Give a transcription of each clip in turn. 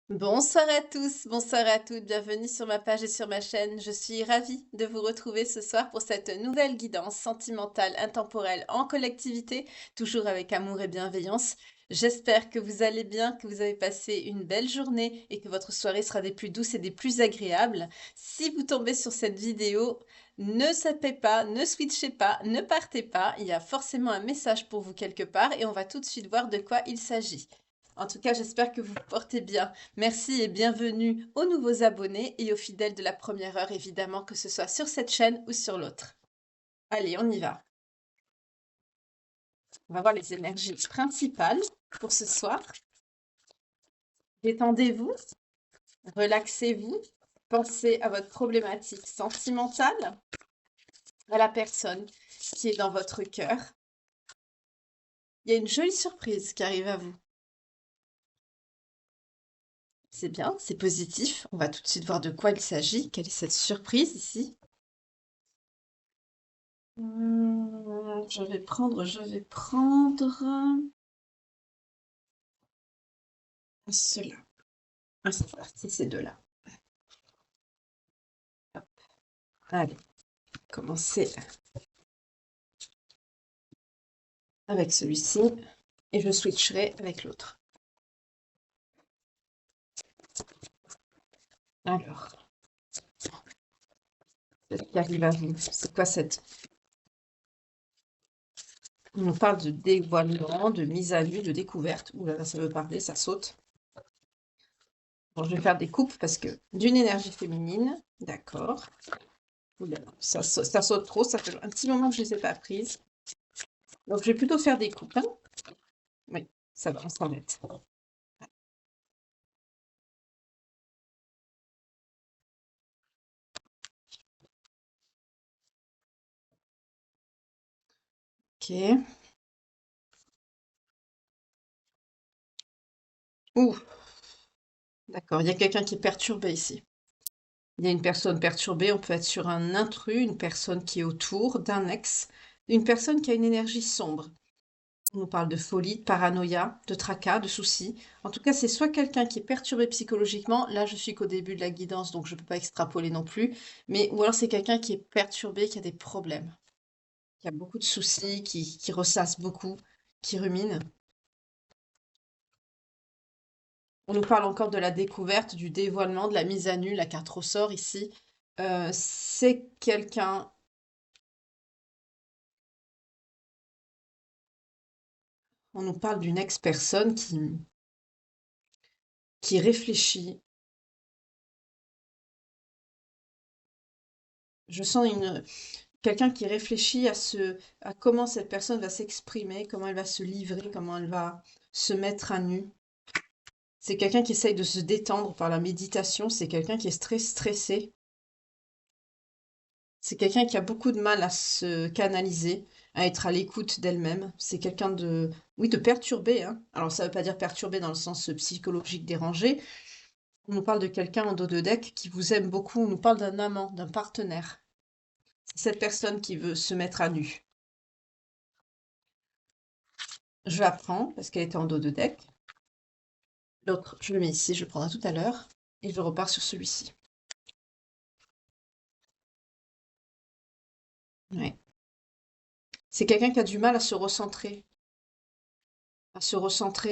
Bonsoir à tous, bonsoir à toutes, bienvenue sur ma page et sur ma chaîne. Je suis ravie de vous retrouver ce soir pour cette nouvelle guidance sentimentale, intemporelle, en collectivité, toujours avec amour et bienveillance. J'espère que vous allez bien, que vous avez passé une belle journée et que votre soirée sera des plus douces et des plus agréables. Si vous tombez sur cette vidéo, ne zappez pas, ne switchez pas, ne partez pas. Il y a forcément un message pour vous quelque part et on va tout de suite voir de quoi il s'agit. En tout cas, j'espère que vous vous portez bien. Merci et bienvenue aux nouveaux abonnés et aux fidèles de la première heure, évidemment, que ce soit sur cette chaîne ou sur l'autre. Allez, on y va. On va voir les énergies principales pour ce soir. Détendez-vous, relaxez-vous, pensez à votre problématique sentimentale, à la personne qui est dans votre cœur. Il y a une jolie surprise qui arrive à vous. C'est bien, c'est positif. On va tout de suite voir de quoi il s'agit. Quelle est cette surprise ici? Je vais prendre cela. Ah, c'est parti, ces deux-là. Hop. Allez, commencer avec celui-ci et je switcherai avec l'autre. Alors, ce qui arrive à vous, c'est quoi cette... On parle de dévoilement, de mise à nu, de découverte. Ouh là là, ça veut parler, ça saute. Bon, je vais faire des coupes parce que d'une énergie féminine, d'accord. Ouh là là, ça saute trop, ça fait un petit moment que je ne les ai pas prises. Donc, je vais plutôt faire des coupes, hein. Oui, ça va, on s'arrête. Ok. Ouh, d'accord, il y a quelqu'un qui est perturbé ici. Il y a une personne perturbée, on peut être sur un intrus, une personne qui est autour d'un ex, une personne qui a une énergie sombre. On nous parle de folie, de paranoïa, de tracas, de soucis. En tout cas, c'est soit quelqu'un qui est perturbé psychologiquement, là je suis qu'au début de la guidance, donc je ne peux pas extrapoler non plus, mais ou alors c'est quelqu'un qui est perturbé, qui a des problèmes, qui a beaucoup de soucis, qui ressasse beaucoup, qui rumine. On nous parle encore de la découverte, du dévoilement, de la mise à nu, la carte ressort ici. C'est quelqu'un. On nous parle d'une ex-personne qui réfléchit. Je sens quelqu'un qui réfléchit à comment cette personne va s'exprimer, comment elle va se livrer, comment elle va se mettre à nu. C'est quelqu'un qui essaye de se détendre par la méditation. C'est quelqu'un qui est très stressé. C'est quelqu'un qui a beaucoup de mal à se canaliser, à être à l'écoute d'elle-même. C'est quelqu'un de, oui, de perturbé, hein. Alors, ça ne veut pas dire perturbé dans le sens psychologique dérangé. On nous parle de quelqu'un en dos de deck qui vous aime beaucoup. On nous parle d'un amant, d'un partenaire. C'est cette personne qui veut se mettre à nu. Je la prends parce qu'elle était en dos de deck. L'autre, je le mets ici, je le prendrai tout à l'heure. Et je repars sur celui-ci. Ouais. C'est quelqu'un qui a du mal à se recentrer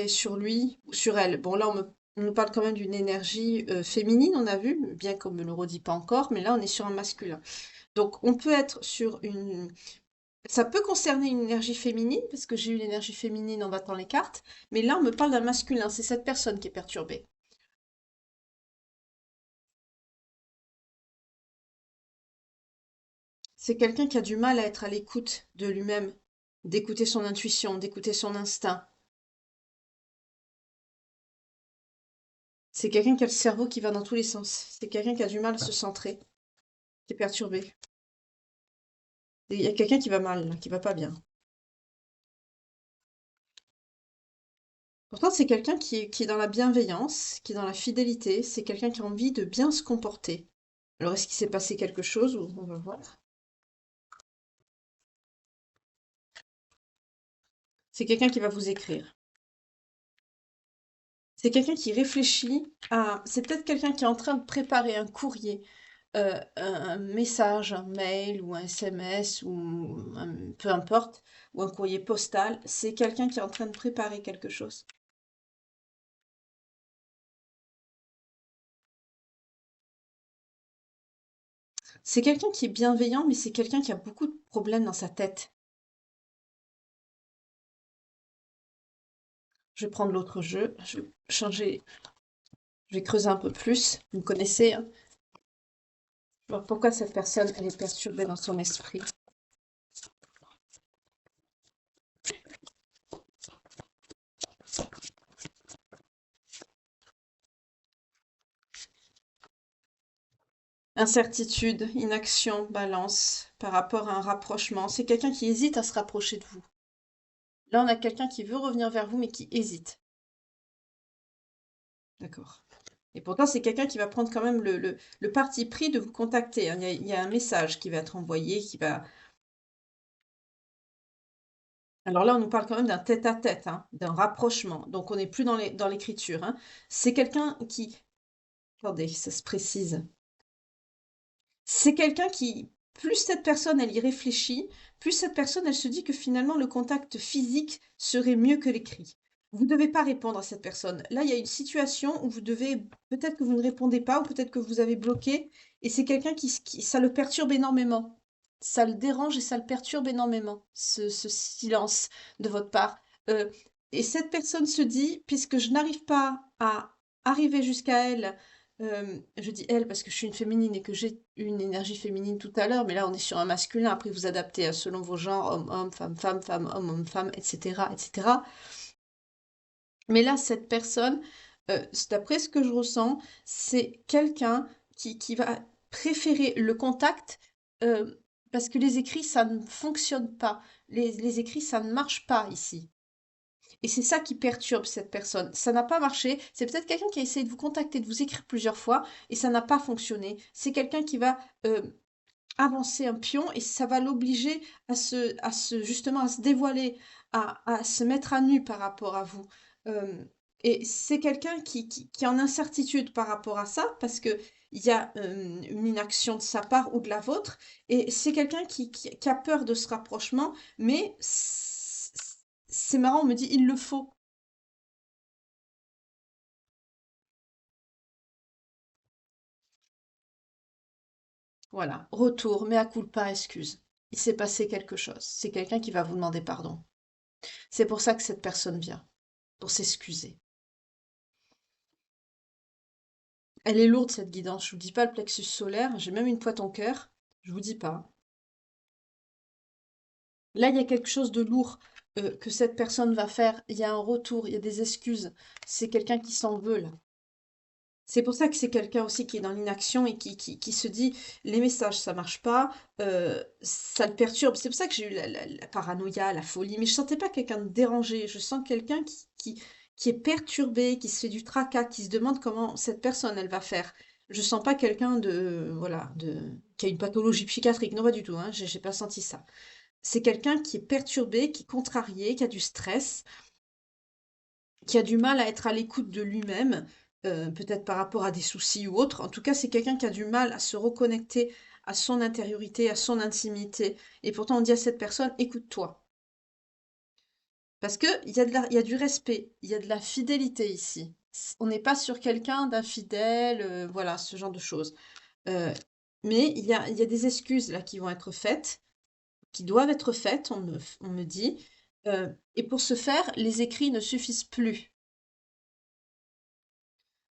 sur lui ou sur elle. Bon, là, on nous parle quand même d'une énergie féminine, on a vu, bien qu'on ne me le redit pas encore, mais là, on est sur un masculin. Donc, on peut être sur une... Ça peut concerner une énergie féminine, parce que j'ai eu l'énergie féminine en battant les cartes, mais là, on me parle d'un masculin, c'est cette personne qui est perturbée. C'est quelqu'un qui a du mal à être à l'écoute de lui-même, d'écouter son intuition, d'écouter son instinct. C'est quelqu'un qui a le cerveau qui va dans tous les sens. C'est quelqu'un qui a du mal à se centrer, qui est perturbé. Il y a quelqu'un qui va mal, là, qui va pas bien. Pourtant, c'est quelqu'un qui est dans la bienveillance, qui est dans la fidélité. C'est quelqu'un qui a envie de bien se comporter. Alors, est-ce qu'il s'est passé quelque chose? On va voir. C'est quelqu'un qui va vous écrire. C'est quelqu'un qui réfléchit à... C'est peut-être quelqu'un qui est en train de préparer un courrier, un message, un mail ou un SMS ou peu importe, ou un courrier postal. C'est quelqu'un qui est en train de préparer quelque chose. C'est quelqu'un qui est bienveillant, mais c'est quelqu'un qui a beaucoup de problèmes dans sa tête. Je vais prendre l'autre jeu, je vais changer, je vais creuser un peu plus. Vous me connaissez, hein? Je vois pourquoi cette personne, elle est perturbée dans son esprit. Incertitude, inaction, balance par rapport à un rapprochement. C'est quelqu'un qui hésite à se rapprocher de vous. Là, on a quelqu'un qui veut revenir vers vous, mais qui hésite. D'accord. Et pourtant, c'est quelqu'un qui va prendre quand même le parti pris de vous contacter, hein. Il y a un message qui va être envoyé, qui va... Alors là, on nous parle quand même d'un tête-à-tête, hein, d'un rapprochement. Donc, on n'est plus dans l'écriture, hein. C'est quelqu'un qui... Attendez, ça se précise. C'est quelqu'un qui, plus cette personne, elle y réfléchit, plus cette personne, elle se dit que finalement, le contact physique serait mieux que l'écrit. Vous ne devez pas répondre à cette personne. Là, il y a une situation où vous devez, peut-être que vous ne répondez pas, ou peut-être que vous avez bloqué, et c'est quelqu'un ça le perturbe énormément. Ça le dérange et ça le perturbe énormément, ce silence de votre part. Euh, et cette personne se dit, puisque je n'arrive pas à arriver jusqu'à elle, je dis elle parce que je suis une féminine et que j'ai une énergie féminine tout à l'heure, mais là on est sur un masculin. Après vous adaptez selon vos genres, homme, homme, femme, femme, femme, homme, homme, femme, etc., etc. Mais là, cette personne, d'après ce que je ressens, c'est quelqu'un qui va préférer le contact, parce que les écrits, ça ne fonctionne pas. Les écrits, ça ne marche pas ici. Et c'est ça qui perturbe cette personne. Ça n'a pas marché. C'est peut-être quelqu'un qui a essayé de vous contacter, de vous écrire plusieurs fois, et ça n'a pas fonctionné. C'est quelqu'un qui va avancer un pion et ça va l'obliger justement à se dévoiler, à se mettre à nu par rapport à vous. Euh, et c'est quelqu'un qui est en incertitude par rapport à ça, parce que il y a une inaction de sa part ou de la vôtre, et c'est quelqu'un qui a peur de ce rapprochement, mais c'est marrant, on me dit il le faut. Voilà, retour, mea culpa, excuse. Il s'est passé quelque chose. C'est quelqu'un qui va vous demander pardon. C'est pour ça que cette personne vient, pour s'excuser. Elle est lourde cette guidance, je vous dis pas le plexus solaire, j'ai même une pointe en cœur, je vous dis pas. Là, il y a quelque chose de lourd que cette personne va faire, il y a un retour, il y a des excuses. C'est quelqu'un qui s'en veut là. C'est pour ça que c'est quelqu'un aussi qui est dans l'inaction et qui se dit les messages ça marche pas, ça le perturbe. C'est pour ça que j'ai eu la paranoïa, la folie, mais je sentais pas quelqu'un de dérangé. Je sens quelqu'un qui est perturbé, qui se fait du tracas, qui se demande comment cette personne elle va faire. Je sens pas quelqu'un voilà, qui a une pathologie psychiatrique. Non, pas du tout, hein, j'ai pas senti ça. C'est quelqu'un qui est perturbé, qui est contrarié, qui a du stress, qui a du mal à être à l'écoute de lui-même, peut-être par rapport à des soucis ou autres. En tout cas, c'est quelqu'un qui a du mal à se reconnecter à son intériorité, à son intimité. Et pourtant, on dit à cette personne, écoute-toi. Parce que il y a du respect, il y a de la fidélité ici. On n'est pas sur quelqu'un d'infidèle, voilà, ce genre de choses. Euh, mais il y a des excuses là qui vont être faites, qui doivent être faites, on me dit. Et pour ce faire, les écrits ne suffisent plus.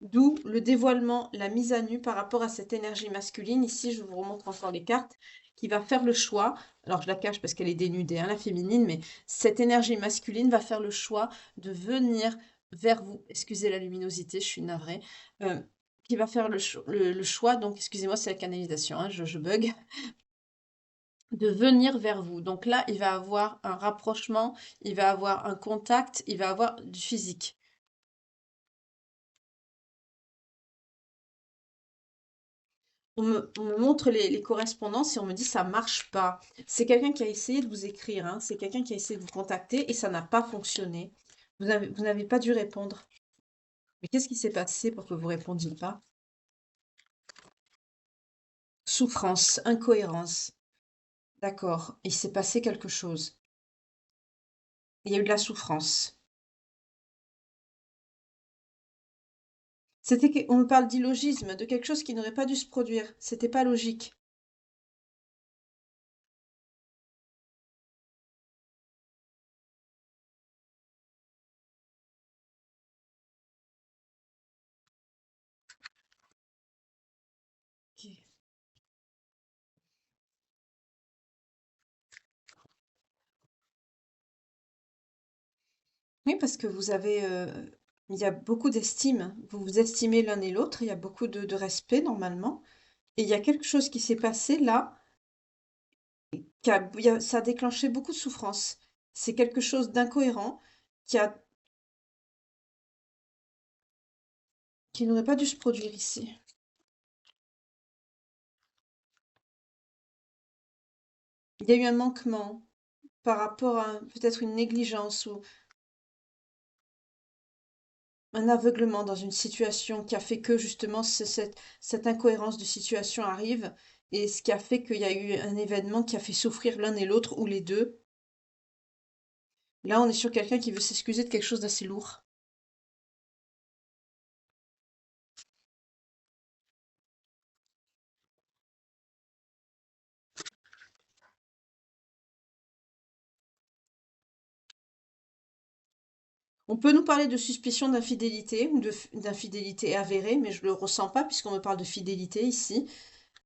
D'où le dévoilement, la mise à nu par rapport à cette énergie masculine. Ici, je vous remontre encore les cartes, qui va faire le choix. Alors, je la cache parce qu'elle est dénudée, hein, la féminine, mais cette énergie masculine va faire le choix de venir vers vous. Excusez la luminosité, je suis navrée. euh, qui va faire le choix, donc excusez-moi, c'est la canalisation, hein, je bug, de venir vers vous. Donc là, il va avoir un rapprochement, il va avoir un contact, il va avoir du physique. On me montre les correspondances et on me dit ça marche pas. C'est quelqu'un qui a essayé de vous écrire, hein, c'est quelqu'un qui a essayé de vous contacter et ça n'a pas fonctionné. Vous n'avez pas dû répondre. Mais qu'est-ce qui s'est passé pour que vous répondiez pas? Souffrance, incohérence. D'accord. Il s'est passé quelque chose. Il y a eu de la souffrance. On me parle d'illogisme, de quelque chose qui n'aurait pas dû se produire. C'était pas logique. Ok. Oui, parce que il y a beaucoup d'estime. Vous vous estimez l'un et l'autre. Il y a beaucoup de respect normalement. Et il y a quelque chose qui s'est passé là, ça a déclenché beaucoup de souffrance. C'est quelque chose d'incohérent qui a, qui n'aurait pas dû se produire ici. Il y a eu un manquement par rapport à peut-être une négligence ou un aveuglement dans une situation qui a fait que justement cette incohérence de situation arrive et ce qui a fait qu'il y a eu un événement qui a fait souffrir l'un et l'autre ou les deux. Là, on est sur quelqu'un qui veut s'excuser de quelque chose d'assez lourd. On peut nous parler de suspicion d'infidélité ou d'infidélité avérée, mais je le ressens pas puisqu'on me parle de fidélité ici.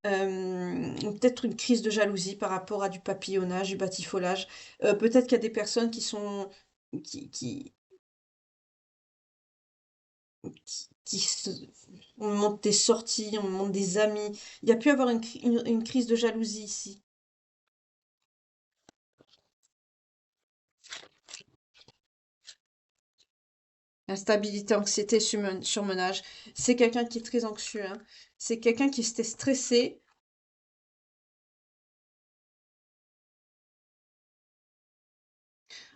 Ou peut-être une crise de jalousie par rapport à du papillonnage, du batifolage. Peut-être qu'il y a des personnes qui, on me montre des sorties, on me montre des amis. Il y a pu avoir une crise de jalousie ici. Instabilité, anxiété, surmenage. C'est quelqu'un qui est très anxieux, hein. C'est quelqu'un qui était stressé.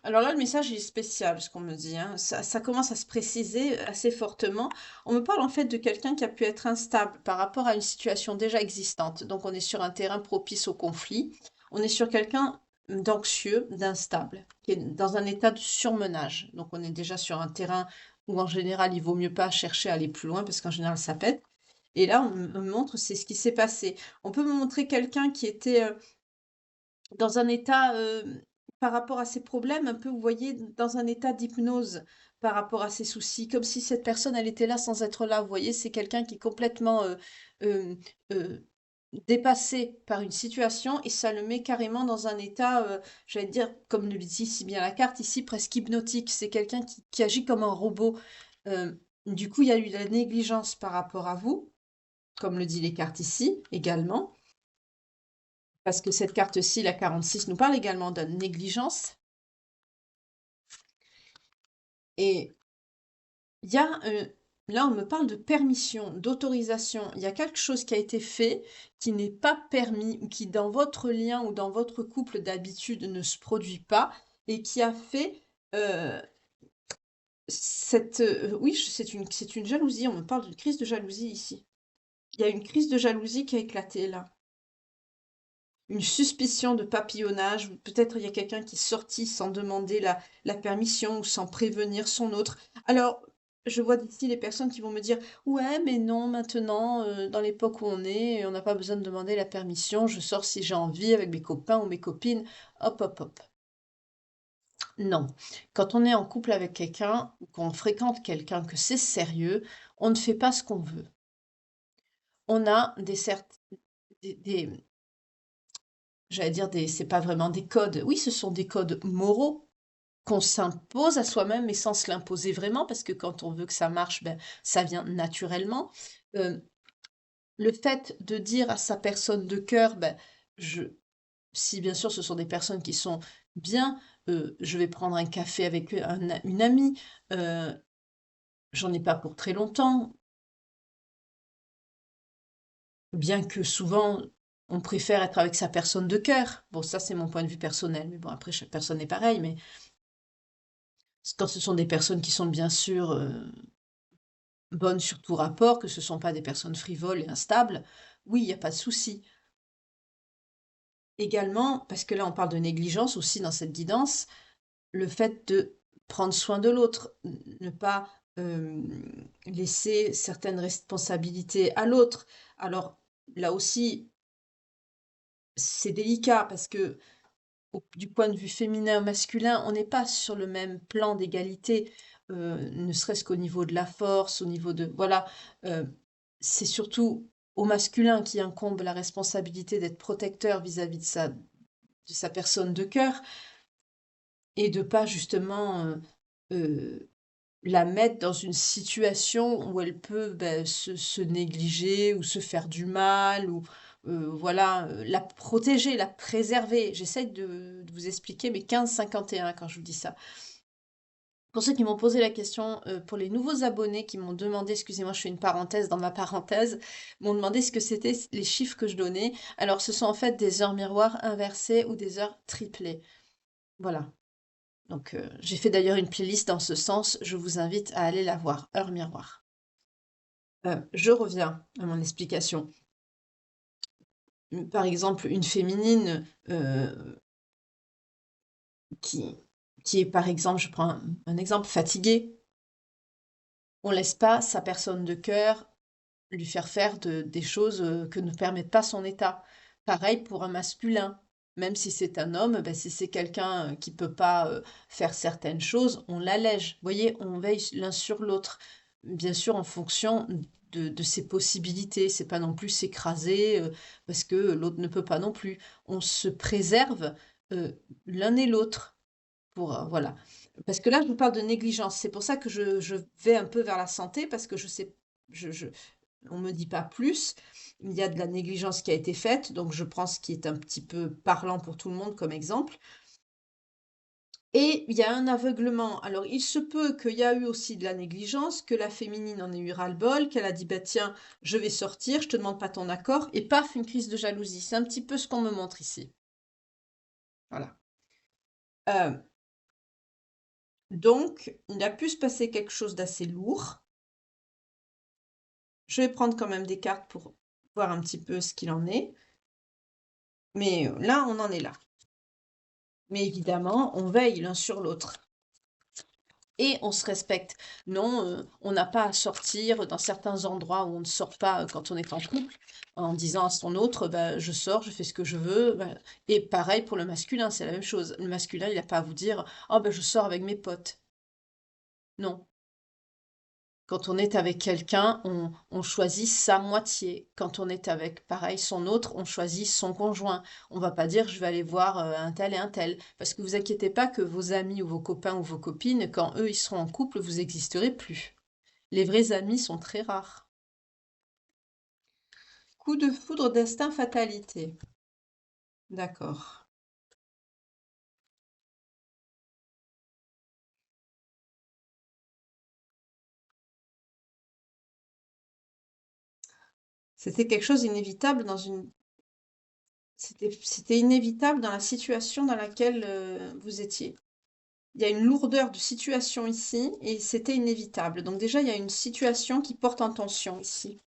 Alors là, le message il est spécial, ce qu'on me dit, hein. Ça commence à se préciser assez fortement. On me parle en fait de quelqu'un qui a pu être instable par rapport à une situation déjà existante. Donc on est sur un terrain propice au conflit. On est sur quelqu'un d'anxieux, d'instable, qui est dans un état de surmenage. Donc on est déjà sur un terrain où en général il vaut mieux pas chercher à aller plus loin parce qu'en général ça pète. Et là, on me montre, c'est ce qui s'est passé. On peut me montrer quelqu'un qui était dans un état, par rapport à ses problèmes, un peu, vous voyez, dans un état d'hypnose par rapport à ses soucis, comme si cette personne, elle était là sans être là. Vous voyez, c'est quelqu'un qui est complètement euh, euh, dépassé par une situation et ça le met carrément dans un état, j'allais dire, comme le dit si bien la carte ici, presque hypnotique. C'est quelqu'un qui agit comme un robot. Euh, du coup, il y a eu de la négligence par rapport à vous, comme le dit les cartes ici également. Parce que cette carte-ci, la 46, nous parle également de négligence. Et il y a, là, on me parle de permission, d'autorisation. Il y a quelque chose qui a été fait qui n'est pas permis ou qui, dans votre lien ou dans votre couple d'habitude, ne se produit pas et qui a fait euh, oui, c'est une jalousie. On me parle d'une crise de jalousie ici. Il y a une crise de jalousie qui a éclaté là. Une suspicion de papillonnage, ou peut-être il y a quelqu'un qui est sorti sans demander la permission ou sans prévenir son autre. Alors, je vois d'ici les personnes qui vont me dire, ouais, mais non, maintenant, dans l'époque où on est, on n'a pas besoin de demander la permission, je sors si j'ai envie avec mes copains ou mes copines. Hop, hop, hop. Non. Quand on est en couple avec quelqu'un, ou qu'on fréquente quelqu'un, que c'est sérieux, on ne fait pas ce qu'on veut. On a des, j'allais dire c'est pas vraiment des codes. Oui, ce sont des codes moraux qu'on s'impose à soi-même, mais sans se l'imposer vraiment, parce que quand on veut que ça marche, ben, ça vient naturellement. Euh, le fait de dire à sa personne de cœur, ben, je, si bien sûr ce sont des personnes qui sont bien, je vais prendre un café avec une amie, euh, j'en ai pas pour très longtemps, bien que souvent on préfère être avec sa personne de cœur. Bon, ça c'est mon point de vue personnel, mais bon, après chaque personne est pareille, mais quand ce sont des personnes qui sont bien sûr bonnes sur tout rapport, que ce ne sont pas des personnes frivoles et instables, oui, il y a pas de souci. Également, parce que là on parle de négligence aussi dans cette guidance, le fait de prendre soin de l'autre, ne pas, laisser certaines responsabilités à l'autre. Alors là aussi, c'est délicat parce que du point de vue féminin ou masculin, on n'est pas sur le même plan d'égalité, ne serait-ce qu'au niveau de la force, au niveau de voilà, heu, c'est surtout au masculin qui incombe la responsabilité d'être protecteur vis-à-vis de sa personne de cœur et de pas justement, heu, la mettre dans une situation où elle peut, se négliger ou se faire du mal ou, voilà, la protéger, la préserver. J'essaie de vous expliquer mes 15-51 quand je vous dis ça. Pour ceux qui m'ont posé la question, pour les nouveaux abonnés qui m'ont demandé, excusez-moi, je fais une parenthèse dans ma parenthèse, m'ont demandé ce que c'était les chiffres que je donnais. Alors ce sont en fait des heures miroirs inversées ou des heures triplées. Voilà. Donc, j'ai fait d'ailleurs une playlist dans ce sens, je vous invite à aller la voir, heure miroir. Je reviens à mon explication. Par exemple, une féminine, qui qui est par exemple, je prends un exemple, fatiguée, on laisse pas sa personne de cœur lui faire des choses, que ne permettent pas son état. Pareil pour un masculin, même si c'est un homme, si c'est quelqu'un, qui peut pas, faire certaines choses, on l'allège. Vous voyez? On veille l'un sur l'autre. Bien sûr en fonction de ses possibilités. C'est pas non plus s'écraser, parce que l'autre ne peut pas non plus. On se préserve, l'un et l'autre pour, voilà. Parce que là, je vous parle de négligence. C'est pour ça que je vais un peu vers la santé parce que je sais je on me dit pas plus. Il y a de la négligence qui a été faite, donc je prends ce qui est un petit peu parlant pour tout le monde comme exemple. Et il y a un aveuglement. Alors, il se peut qu'il y a eu aussi de la négligence, que la féminine en ait eu ras-le-bol, qu'elle a dit, bah tiens, je vais sortir, je te demande pas ton accord, et paf, une crise de jalousie. C'est un petit peu ce qu'on me montre ici. Voilà. Euh, donc, il a pu se passer quelque chose d'assez lourd. Je vais prendre quand même des cartes pour voir un petit peu ce qu'il en est. Mais là, on en est là. Mais évidemment, on veille l'un sur l'autre et on se respecte. Non, on n'a pas à sortir dans certains endroits où on ne sort pas, quand on est en couple, en disant à son autre: «Bah, je sors, je fais ce que je veux», et pareil pour le masculin, c'est la même chose. Le masculin, il n'a pas à vous dire: «Oh, ben je sors avec mes potes». Non. Quand on est avec quelqu'un, on choisit sa moitié. Quand on est avec, pareil, son autre, on choisit son conjoint. On va pas dire je vais aller voir un tel et un tel. Parce que vous inquiétez pas que vos amis ou vos copains ou vos copines, quand eux ils seront en couple, vous existerez plus. Les vrais amis sont très rares. Coup de foudre, destin, fatalité. D'accord. C'était quelque chose inévitable dans une. C'était inévitable dans la situation dans laquelle vous étiez. Il y a une lourdeur de situation ici et c'était inévitable. Donc déjà, il y a une situation qui porte en tension ici.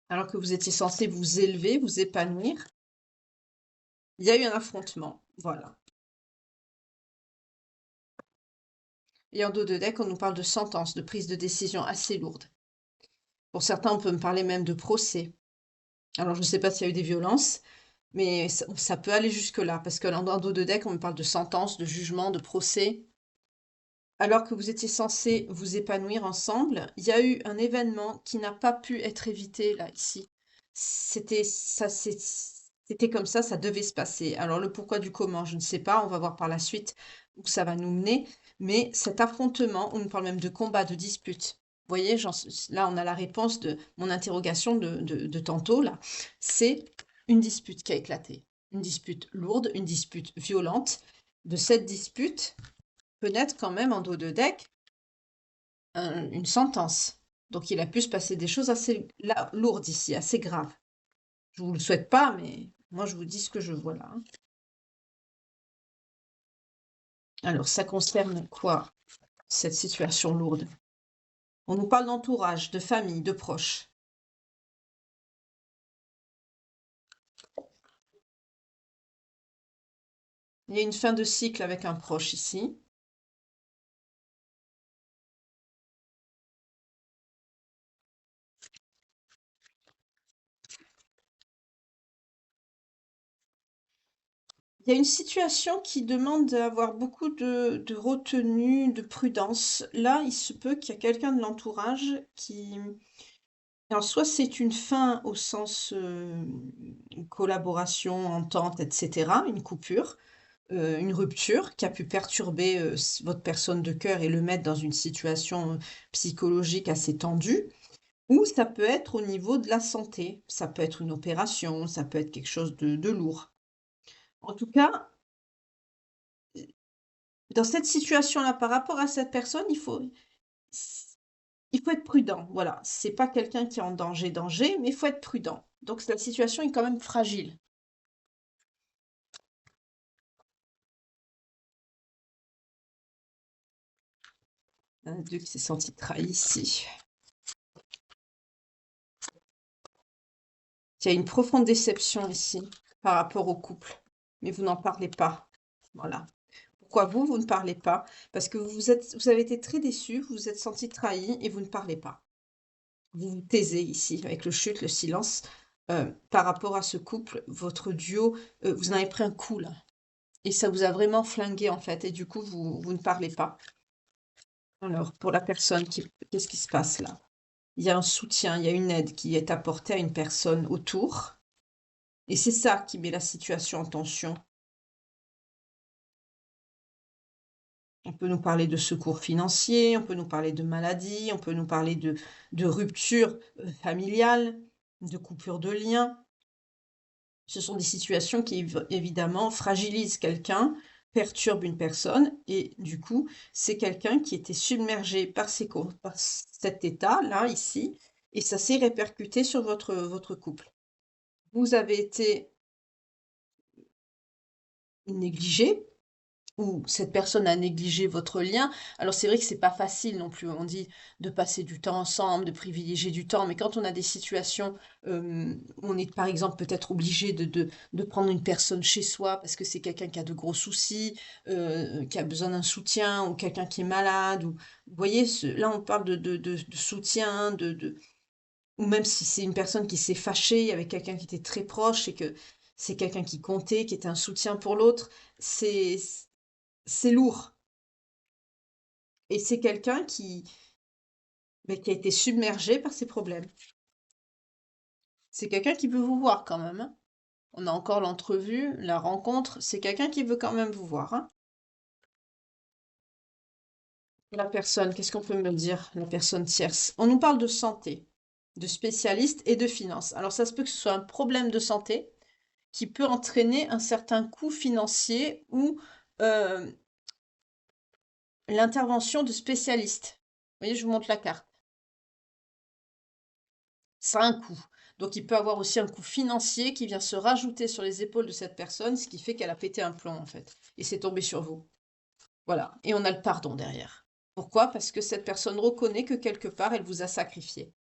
Alors que vous étiez censé vous élever, vous épanouir, il y a eu un affrontement. Voilà. Et en dos de deck, on nous parle de sentence, de prise de décision assez lourde. Pour certains, on peut me parler même de procès. Alors, je ne sais pas s'il y a eu des violences, mais ça peut aller jusque-là, parce qu'en dos de deck, on me parle de sentence, de jugement, de procès. Alors que vous étiez censés vous épanouir ensemble, il y a eu un événement qui n'a pas pu être évité là, ici. C'était comme ça devait se passer. Alors le pourquoi du comment, je ne sais pas, on va voir par la suite où ça va nous mener, mais cet affrontement, on nous parle même de combat, de dispute. Vous voyez, là on a la réponse de mon interrogation de tantôt, là. C'est une dispute qui a éclaté. Une dispute lourde, une dispute violente. De cette dispute, peut naître quand même en dos de deck une sentence. Donc il a pu se passer des choses assez lourdes ici, assez graves. Je vous le souhaite pas, mais moi je vous dis ce que je vois là, hein. Alors ça concerne quoi? cette situation lourde. On nous parle d'entourage, de famille, de proches. Il y a une fin de cycle avec un proche ici. Il y a une situation qui demande d'avoir beaucoup de retenue, de prudence. Là, il se peut qu'il y a quelqu'un de l'entourage qui... Alors, soit c'est une fin au sens collaboration, entente, etc., une coupure, une rupture qui a pu perturber votre personne de cœur et le mettre dans une situation psychologique assez tendue. Ou ça peut être au niveau de la santé. Ça peut être une opération, ça peut être quelque chose de lourd. En tout cas, dans cette situation-là, par rapport à cette personne, il faut être prudent. Voilà, c'est pas quelqu'un qui est en danger, mais il faut être prudent. Donc la situation est quand même fragile. Un Dieu qui s'est senti trahi ici. Il y a une profonde déception ici par rapport au couple, mais vous n'en parlez pas. Voilà. Pourquoi vous ne parlez pas? Parce que vous avez été très déçu, vous vous êtes senti trahi et vous ne parlez pas. Vous vous taisez ici avec le chute, le silence. Par rapport à ce couple, votre duo, vous en avez pris un coup là. Et ça vous a vraiment flingué en fait. Et du coup, vous ne parlez pas. Alors, pour la personne, qu'est-ce qui se passe là? Il y a un soutien, il y a une aide qui est apportée à une personne autour. Et c'est ça qui met la situation en tension. On peut nous parler de secours financiers, on peut nous parler de maladie, on peut nous parler de rupture familiale, de coupure de liens. Ce sont des situations qui, évidemment, fragilisent quelqu'un, perturbent une personne, et du coup, c'est quelqu'un qui était submergé par cet état-là, ici, et ça s'est répercuté sur votre couple. Vous avez été négligé, ou cette personne a négligé votre lien. Alors c'est vrai que c'est pas facile non plus. On dit de passer du temps ensemble, de privilégier du temps, mais quand on a des situations où on est par exemple peut-être obligé de prendre une personne chez soi parce que c'est quelqu'un qui a de gros soucis, qui a besoin d'un soutien, ou quelqu'un qui est malade, ou vous voyez, là on parle de soutien, ou même si c'est une personne qui s'est fâchée avec quelqu'un qui était très proche et que c'est quelqu'un qui comptait, qui était un soutien pour l'autre, c'est lourd. Et c'est quelqu'un qui a été submergé par ses problèmes. C'est quelqu'un qui veut vous voir quand même, hein. On a encore l'entrevue, la rencontre, c'est quelqu'un qui veut quand même vous voir, hein. La personne, qu'est-ce qu'on peut me dire, la personne tierce? On nous parle de santé, de spécialistes et de finances. Alors ça se peut que ce soit un problème de santé qui peut entraîner un certain coût financier ou euh, l'intervention de spécialistes. Vous voyez, je vous montre la carte. Ça a un coût. Donc il peut avoir aussi un coût financier qui vient se rajouter sur les épaules de cette personne, ce qui fait qu'elle a pété un plomb en fait. Et c'est tombé sur vous. Voilà. Et on a le pardon derrière. Pourquoi? Parce que cette personne reconnaît que quelque part, elle vous a sacrifié.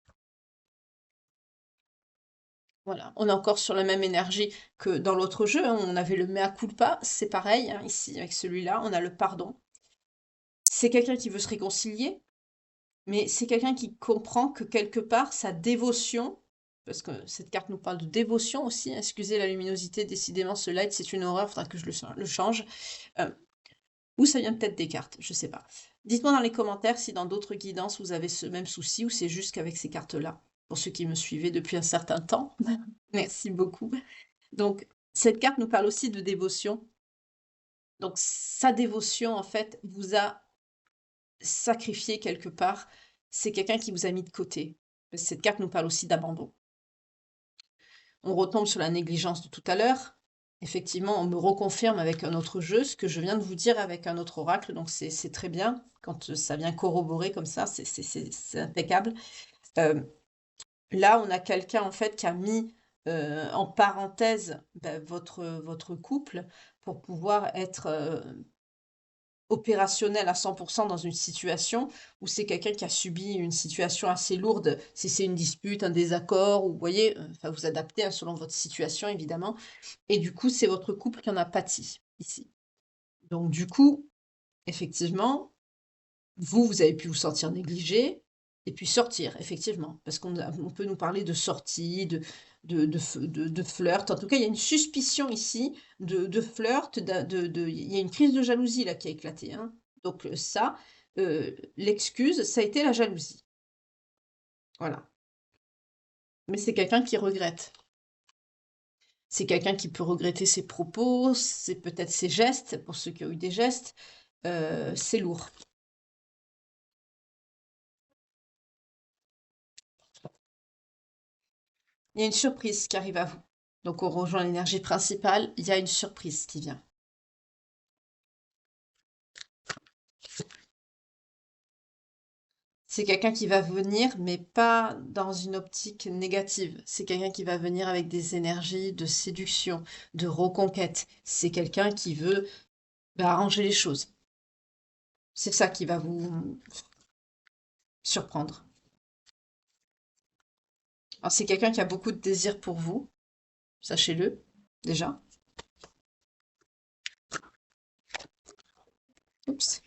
Voilà. On est encore sur la même énergie que dans l'autre jeu, hein. On avait le mea culpa, c'est pareil, hein, ici avec celui-là, on a le pardon. C'est quelqu'un qui veut se réconcilier, mais c'est quelqu'un qui comprend que quelque part, sa dévotion, parce que cette carte nous parle de dévotion aussi, hein, excusez la luminosité, décidément ce light c'est une horreur, faudra que je le change. Euh, ou ça vient peut-être des cartes, je sais pas. Dites-moi dans les commentaires si dans d'autres guidances vous avez ce même souci ou c'est juste qu'avec ces cartes-là, pour ceux qui me suivaient depuis un certain temps. Merci beaucoup. Donc, cette carte nous parle aussi de dévotion. Donc, sa dévotion, en fait, vous a sacrifié quelque part. C'est quelqu'un qui vous a mis de côté. Cette carte nous parle aussi d'abandon. On retombe sur la négligence de tout à l'heure. Effectivement, on me reconfirme avec un autre jeu ce que je viens de vous dire avec un autre oracle. Donc, c'est très bien. Quand ça vient corroborer comme ça, c'est impeccable. Là, on a quelqu'un, en fait, qui a mis en parenthèse votre couple pour pouvoir être opérationnel à 100% dans une situation, ou c'est quelqu'un qui a subi une situation assez lourde, si c'est une dispute, un désaccord, ou vous voyez, enfin vous adaptez hein, selon votre situation évidemment, et du coup c'est votre couple qui en a pâti ici. Donc du coup, effectivement, vous avez pu vous sentir négligé et puis sortir, effectivement, parce on peut nous parler de sortie, de flirt. En tout cas, il y a une suspicion ici de flirt, il y a une crise de jalousie là qui a éclaté, hein. Donc ça, l'excuse, ça a été la jalousie. Voilà. Mais c'est quelqu'un qui regrette. C'est quelqu'un qui peut regretter ses propos, c'est peut-être ses gestes, pour ceux qui ont eu des gestes. C'est lourd. Il y a une surprise qui arrive à vous. Donc on rejoint l'énergie principale, il y a une surprise qui vient. C'est quelqu'un qui va venir, mais pas dans une optique négative. C'est quelqu'un qui va venir avec des énergies de séduction, de reconquête. C'est quelqu'un qui veut arranger les choses. C'est ça qui va vous surprendre. Alors c'est quelqu'un qui a beaucoup de désir pour vous, sachez-le, déjà. Oups.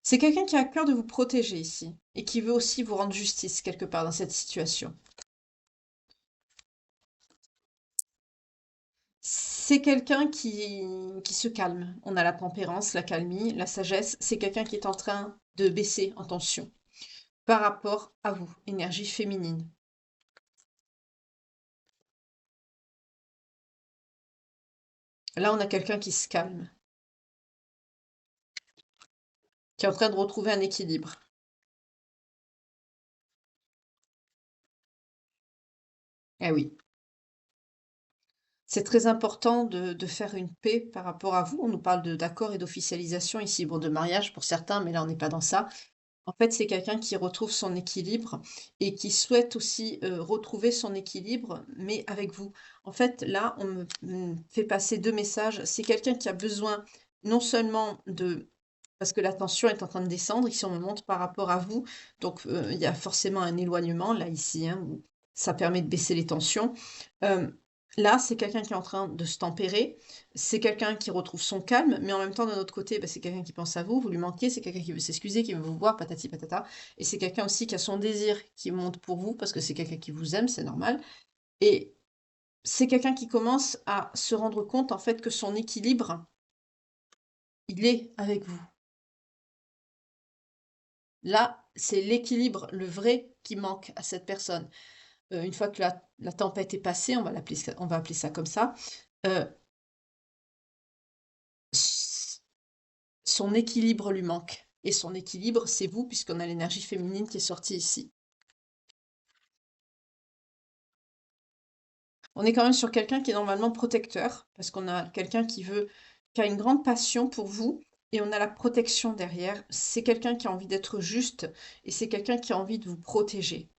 C'est quelqu'un qui a à cœur de vous protéger ici, et qui veut aussi vous rendre justice quelque part dans cette situation. C'est quelqu'un qui se calme. On a la tempérance, la calmie, la sagesse. C'est quelqu'un qui est en train de baisser en tension par rapport à vous, énergie féminine. Là, on a quelqu'un qui se calme, qui est en train de retrouver un équilibre. Eh oui, c'est très important de faire une paix par rapport à vous. On nous parle d'accord et d'officialisation ici, bon, de mariage pour certains, mais là, on n'est pas dans ça. En fait, c'est quelqu'un qui retrouve son équilibre et qui souhaite aussi retrouver son équilibre, mais avec vous. En fait, là, me fait passer deux messages. C'est quelqu'un qui a besoin non seulement de... Parce que la tension est en train de descendre, ici on me montre par rapport à vous, donc il y a forcément un éloignement, là, ici, hein, où ça permet de baisser les tensions. Euh, Là, c'est quelqu'un qui est en train de se tempérer, c'est quelqu'un qui retrouve son calme, mais en même temps, d'un autre côté, bah, c'est quelqu'un qui pense à vous, vous lui manquez, c'est quelqu'un qui veut s'excuser, qui veut vous voir, patati patata. Et c'est quelqu'un aussi qui a son désir qui monte pour vous, parce que c'est quelqu'un qui vous aime, c'est normal. Et c'est quelqu'un qui commence à se rendre compte, en fait, que son équilibre, il est avec vous. Là, c'est l'équilibre, le vrai, qui manque à cette personne. Une fois que la tempête est passée, on va appeler ça comme ça, euh, son équilibre lui manque. Et son équilibre, c'est vous, puisqu'on a l'énergie féminine qui est sortie ici. On est quand même sur quelqu'un qui est normalement protecteur, parce qu'on a quelqu'un qui a une grande passion pour vous, et on a la protection derrière. C'est quelqu'un qui a envie d'être juste, et c'est quelqu'un qui a envie de vous protéger.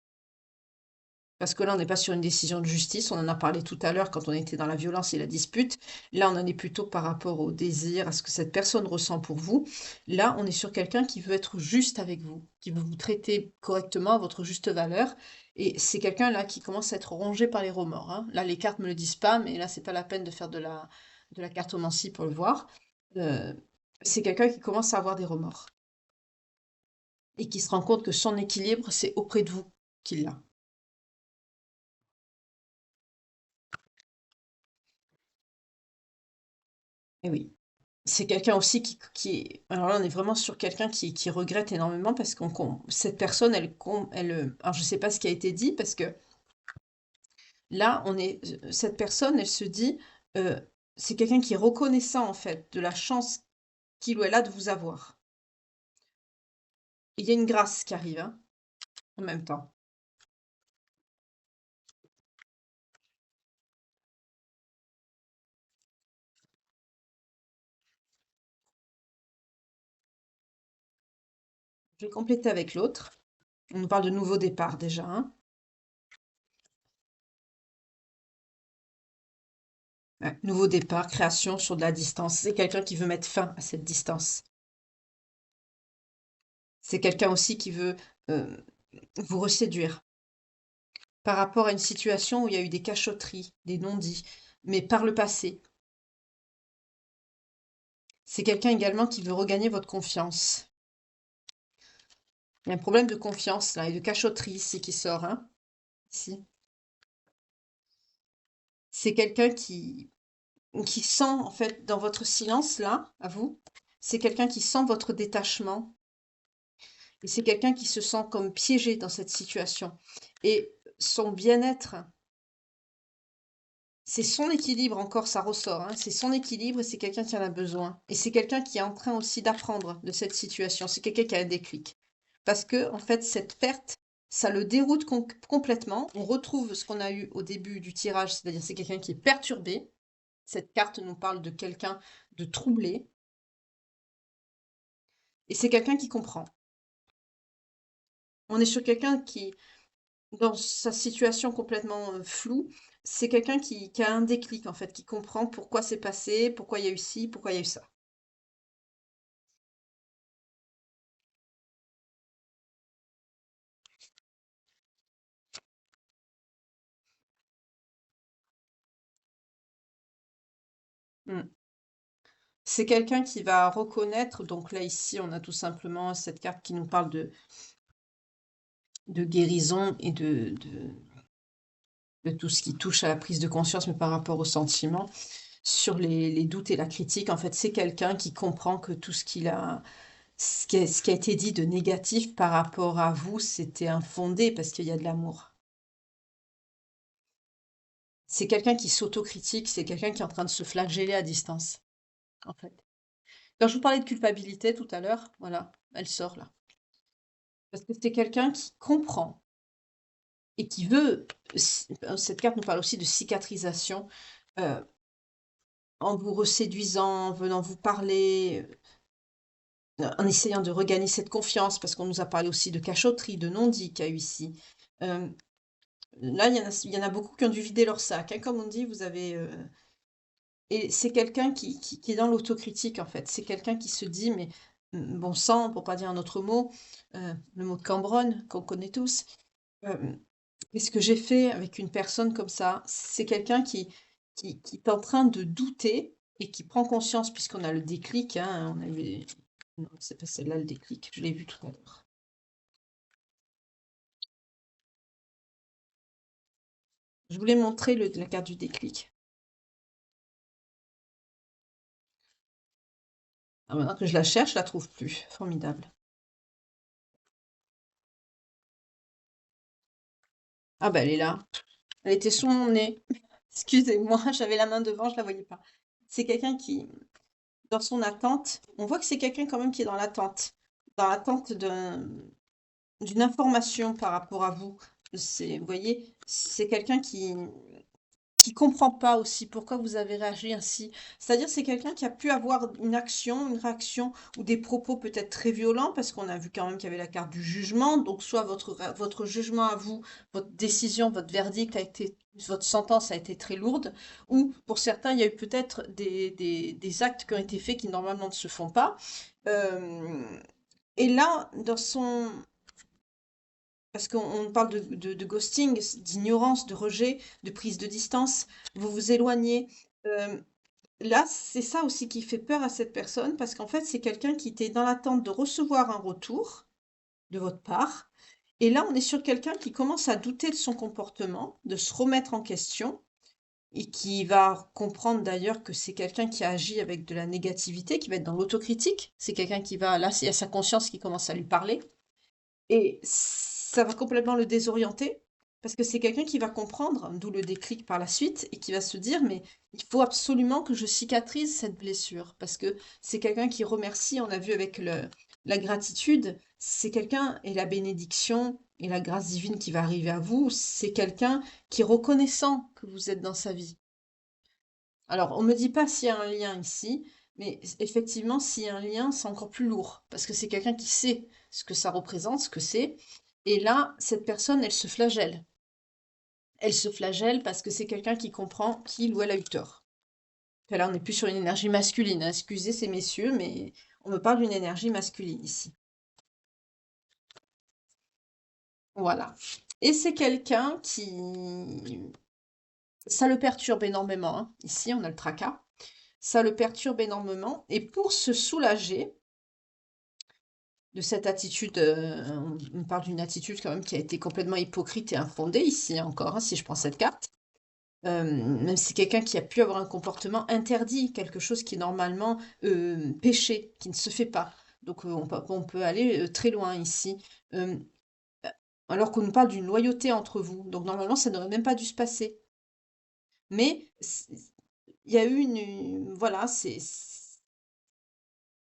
Parce que là, on n'est pas sur une décision de justice, on en a parlé tout à l'heure quand on était dans la violence et la dispute. Là, on en est plutôt par rapport au désir, à ce que cette personne ressent pour vous. Là, on est sur quelqu'un qui veut être juste avec vous, qui veut vous traiter correctement à votre juste valeur. Et c'est quelqu'un là qui commence à être rongé par les remords, hein. Là, les cartes me le disent pas, mais là, c'est pas la peine de faire de la cartomancie pour le voir. Euh, c'est quelqu'un qui commence à avoir des remords et qui se rend compte que son équilibre, c'est auprès de vous qu'il l'a. Et oui. C'est quelqu'un aussi alors là, on est vraiment sur quelqu'un qui regrette énormément parce cette personne, alors je sais pas ce qui a été dit parce que là, cette personne, elle se dit, euh, c'est quelqu'un qui est reconnaissant en fait de la chance qu'il ou elle a de vous avoir. Il y a une grâce qui arrive, hein, en même temps. Je vais compléter avec l'autre. On nous parle de nouveau départ déjà, hein. Ouais. Nouveau départ, création sur de la distance. C'est quelqu'un qui veut mettre fin à cette distance. C'est quelqu'un aussi qui veut euh, vous reséduire par rapport à une situation où il y a eu des cachotteries, des non-dits, mais par le passé. C'est quelqu'un également qui veut regagner votre confiance. Il y a un problème de confiance là et de cachotterie ici qui sort, hein, ici. C'est quelqu'un qui sent en fait dans votre silence là, à vous, c'est quelqu'un qui sent votre détachement et c'est quelqu'un qui se sent comme piégé dans cette situation. Et son bien-être, c'est son équilibre encore, ça ressort, hein, c'est son équilibre et c'est quelqu'un qui en a besoin. Et c'est quelqu'un qui est en train aussi d'apprendre de cette situation. C'est quelqu'un qui a un déclic. Parce que, en fait, cette perte, ça le déroute complètement. On retrouve ce qu'on a eu au début du tirage, c'est-à-dire c'est quelqu'un qui est perturbé. Cette carte nous parle de quelqu'un de troublé. Et c'est quelqu'un qui comprend. On est sur quelqu'un qui, dans sa situation complètement floue, c'est quelqu'un qui a un déclic, en fait, qui comprend pourquoi c'est passé, pourquoi il y a eu ci, pourquoi il y a eu ça. Mm. C'est quelqu'un qui va reconnaître, donc là ici on a tout simplement cette carte qui nous parle de guérison et de tout ce qui touche à la prise de conscience, mais par rapport aux sentiments, sur les doutes et la critique, en fait c'est quelqu'un qui comprend que tout ce qui a été dit de négatif par rapport à vous, c'était infondé parce qu'il y a de l'amour. C'est quelqu'un qui s'autocritique, c'est quelqu'un qui est en train de se flageller à distance, en fait. Quand je vous parlais de culpabilité tout à l'heure, voilà, elle sort là. Parce que c'est quelqu'un qui comprend et qui veut, cette carte nous parle aussi de cicatrisation, euh, en vous reséduisant, en venant vous parler, en essayant de regagner cette confiance, parce qu'on nous a parlé aussi de cachotterie, de non-dit qu'il y a eu ici. Euh, Là, il y en a beaucoup qui ont dû vider leur sac, hein, comme on dit, vous avez... Et c'est quelqu'un qui est dans l'autocritique, en fait. C'est quelqu'un qui se dit, mais bon sang, pour pas dire un autre mot, le mot de Cambronne, qu'on connaît tous. euh, Qu'est-ce que j'ai fait avec une personne comme ça? C'est quelqu'un qui est en train de douter et qui prend conscience, puisqu'on a le déclic, hein, on a eu... Non, c'est pas celle-là le déclic, je l'ai vu tout à l'heure. Je voulais montrer la carte du déclic. Ah, maintenant que je la cherche, je la trouve plus. Formidable. Ah bah elle est là. Elle était sous mon nez. Excusez-moi, j'avais la main devant, je la voyais pas. C'est quelqu'un qui, dans son attente, on voit que c'est quelqu'un quand même qui est dans l'attente d'une information par rapport à vous. Vous voyez, c'est quelqu'un qui comprend pas aussi pourquoi vous avez réagi ainsi. C'est-à-dire, c'est quelqu'un qui a pu avoir une action, une réaction ou des propos peut-être très violents, parce qu'on a vu quand même qu'il y avait la carte du jugement. Donc, soit votre jugement à vous, votre décision, votre verdict a été, votre sentence a été très lourde, ou pour certains, il y a eu peut-être des actes qui ont été faits qui normalement ne se font pas. Euh, et là, parce qu'on parle de ghosting, d'ignorance, de rejet, de prise de distance, vous vous éloignez. Euh, Là, c'est ça aussi qui fait peur à cette personne, parce qu'en fait, c'est quelqu'un qui était dans l'attente de recevoir un retour de votre part. Et là, on est sur quelqu'un qui commence à douter de son comportement, de se remettre en question, et qui va comprendre d'ailleurs que c'est quelqu'un qui a agi avec de la négativité, qui va être dans l'autocritique. C'est quelqu'un qui va, là, il y a sa conscience qui commence à lui parler. Et ça va complètement le désorienter parce que c'est quelqu'un qui va comprendre, d'où le déclic par la suite, et qui va se dire, mais il faut absolument que je cicatrise cette blessure parce que c'est quelqu'un qui remercie, on a vu avec la gratitude, c'est quelqu'un, et la bénédiction et la grâce divine qui va arriver à vous, c'est quelqu'un qui est reconnaissant que vous êtes dans sa vie. Alors, on ne me dit pas s'il y a un lien ici, mais effectivement, s'il y a un lien, c'est encore plus lourd, parce que c'est quelqu'un qui sait ce que ça représente, ce que c'est. Et là, cette personne, elle se flagelle. Elle se flagelle parce que c'est quelqu'un qui comprend qu'il ou elle a eu tort. Enfin, là, on n'est plus sur une énergie masculine, hein. Excusez ces messieurs, mais on me parle d'une énergie masculine ici. Voilà. Et c'est quelqu'un qui... Ça le perturbe énormément, hein. Ici, on a le tracas. Ça le perturbe énormément. Et pour se soulager de cette attitude, on parle d'une attitude quand même qui a été complètement hypocrite et infondée ici encore, hein, si je prends cette carte. Même si c'est quelqu'un qui a pu avoir un comportement interdit, quelque chose qui est normalement péché, qui ne se fait pas. Donc on peut aller très loin ici. Euh, alors qu'on nous parle d'une loyauté entre vous. Donc normalement, ça n'aurait même pas dû se passer. Mais il y a eu voilà,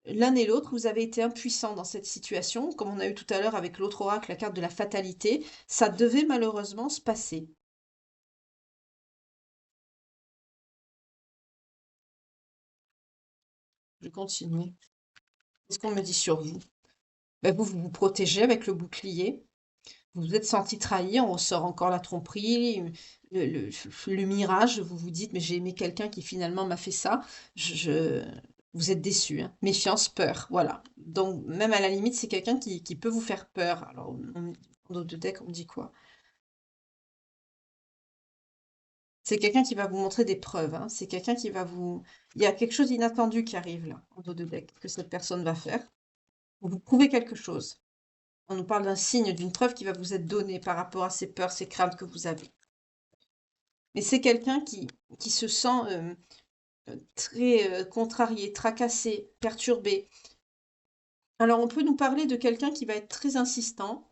l'un et l'autre, vous avez été impuissants dans cette situation, comme on a eu tout à l'heure avec l'autre oracle, la carte de la fatalité. Ça devait malheureusement se passer. Je continue. Qu'est-ce qu'on me dit sur vous? Ben vous, vous vous protégez avec le bouclier. Vous vous êtes senti trahi, on ressort encore la tromperie, le, le- le mirage. Vous vous dites, mais j'ai aimé quelqu'un qui finalement m'a fait ça. Vous êtes déçu, hein. Méfiance, peur, voilà. Donc même à la limite, c'est quelqu'un qui peut vous faire peur. Alors, en dos de deck, on me dit quoi? C'est quelqu'un qui va vous montrer des preuves, hein. C'est quelqu'un qui va vous... Il y a quelque chose d'inattendu qui arrive là, en dos de deck, que cette personne va faire. Pour vous prouver quelque chose. On nous parle d'un signe, d'une preuve qui va vous être donnée par rapport à ces peurs, ces craintes que vous avez. Mais c'est quelqu'un qui se sent très contrarié, tracassé, perturbé. Alors on peut nous parler de quelqu'un qui va être très insistant.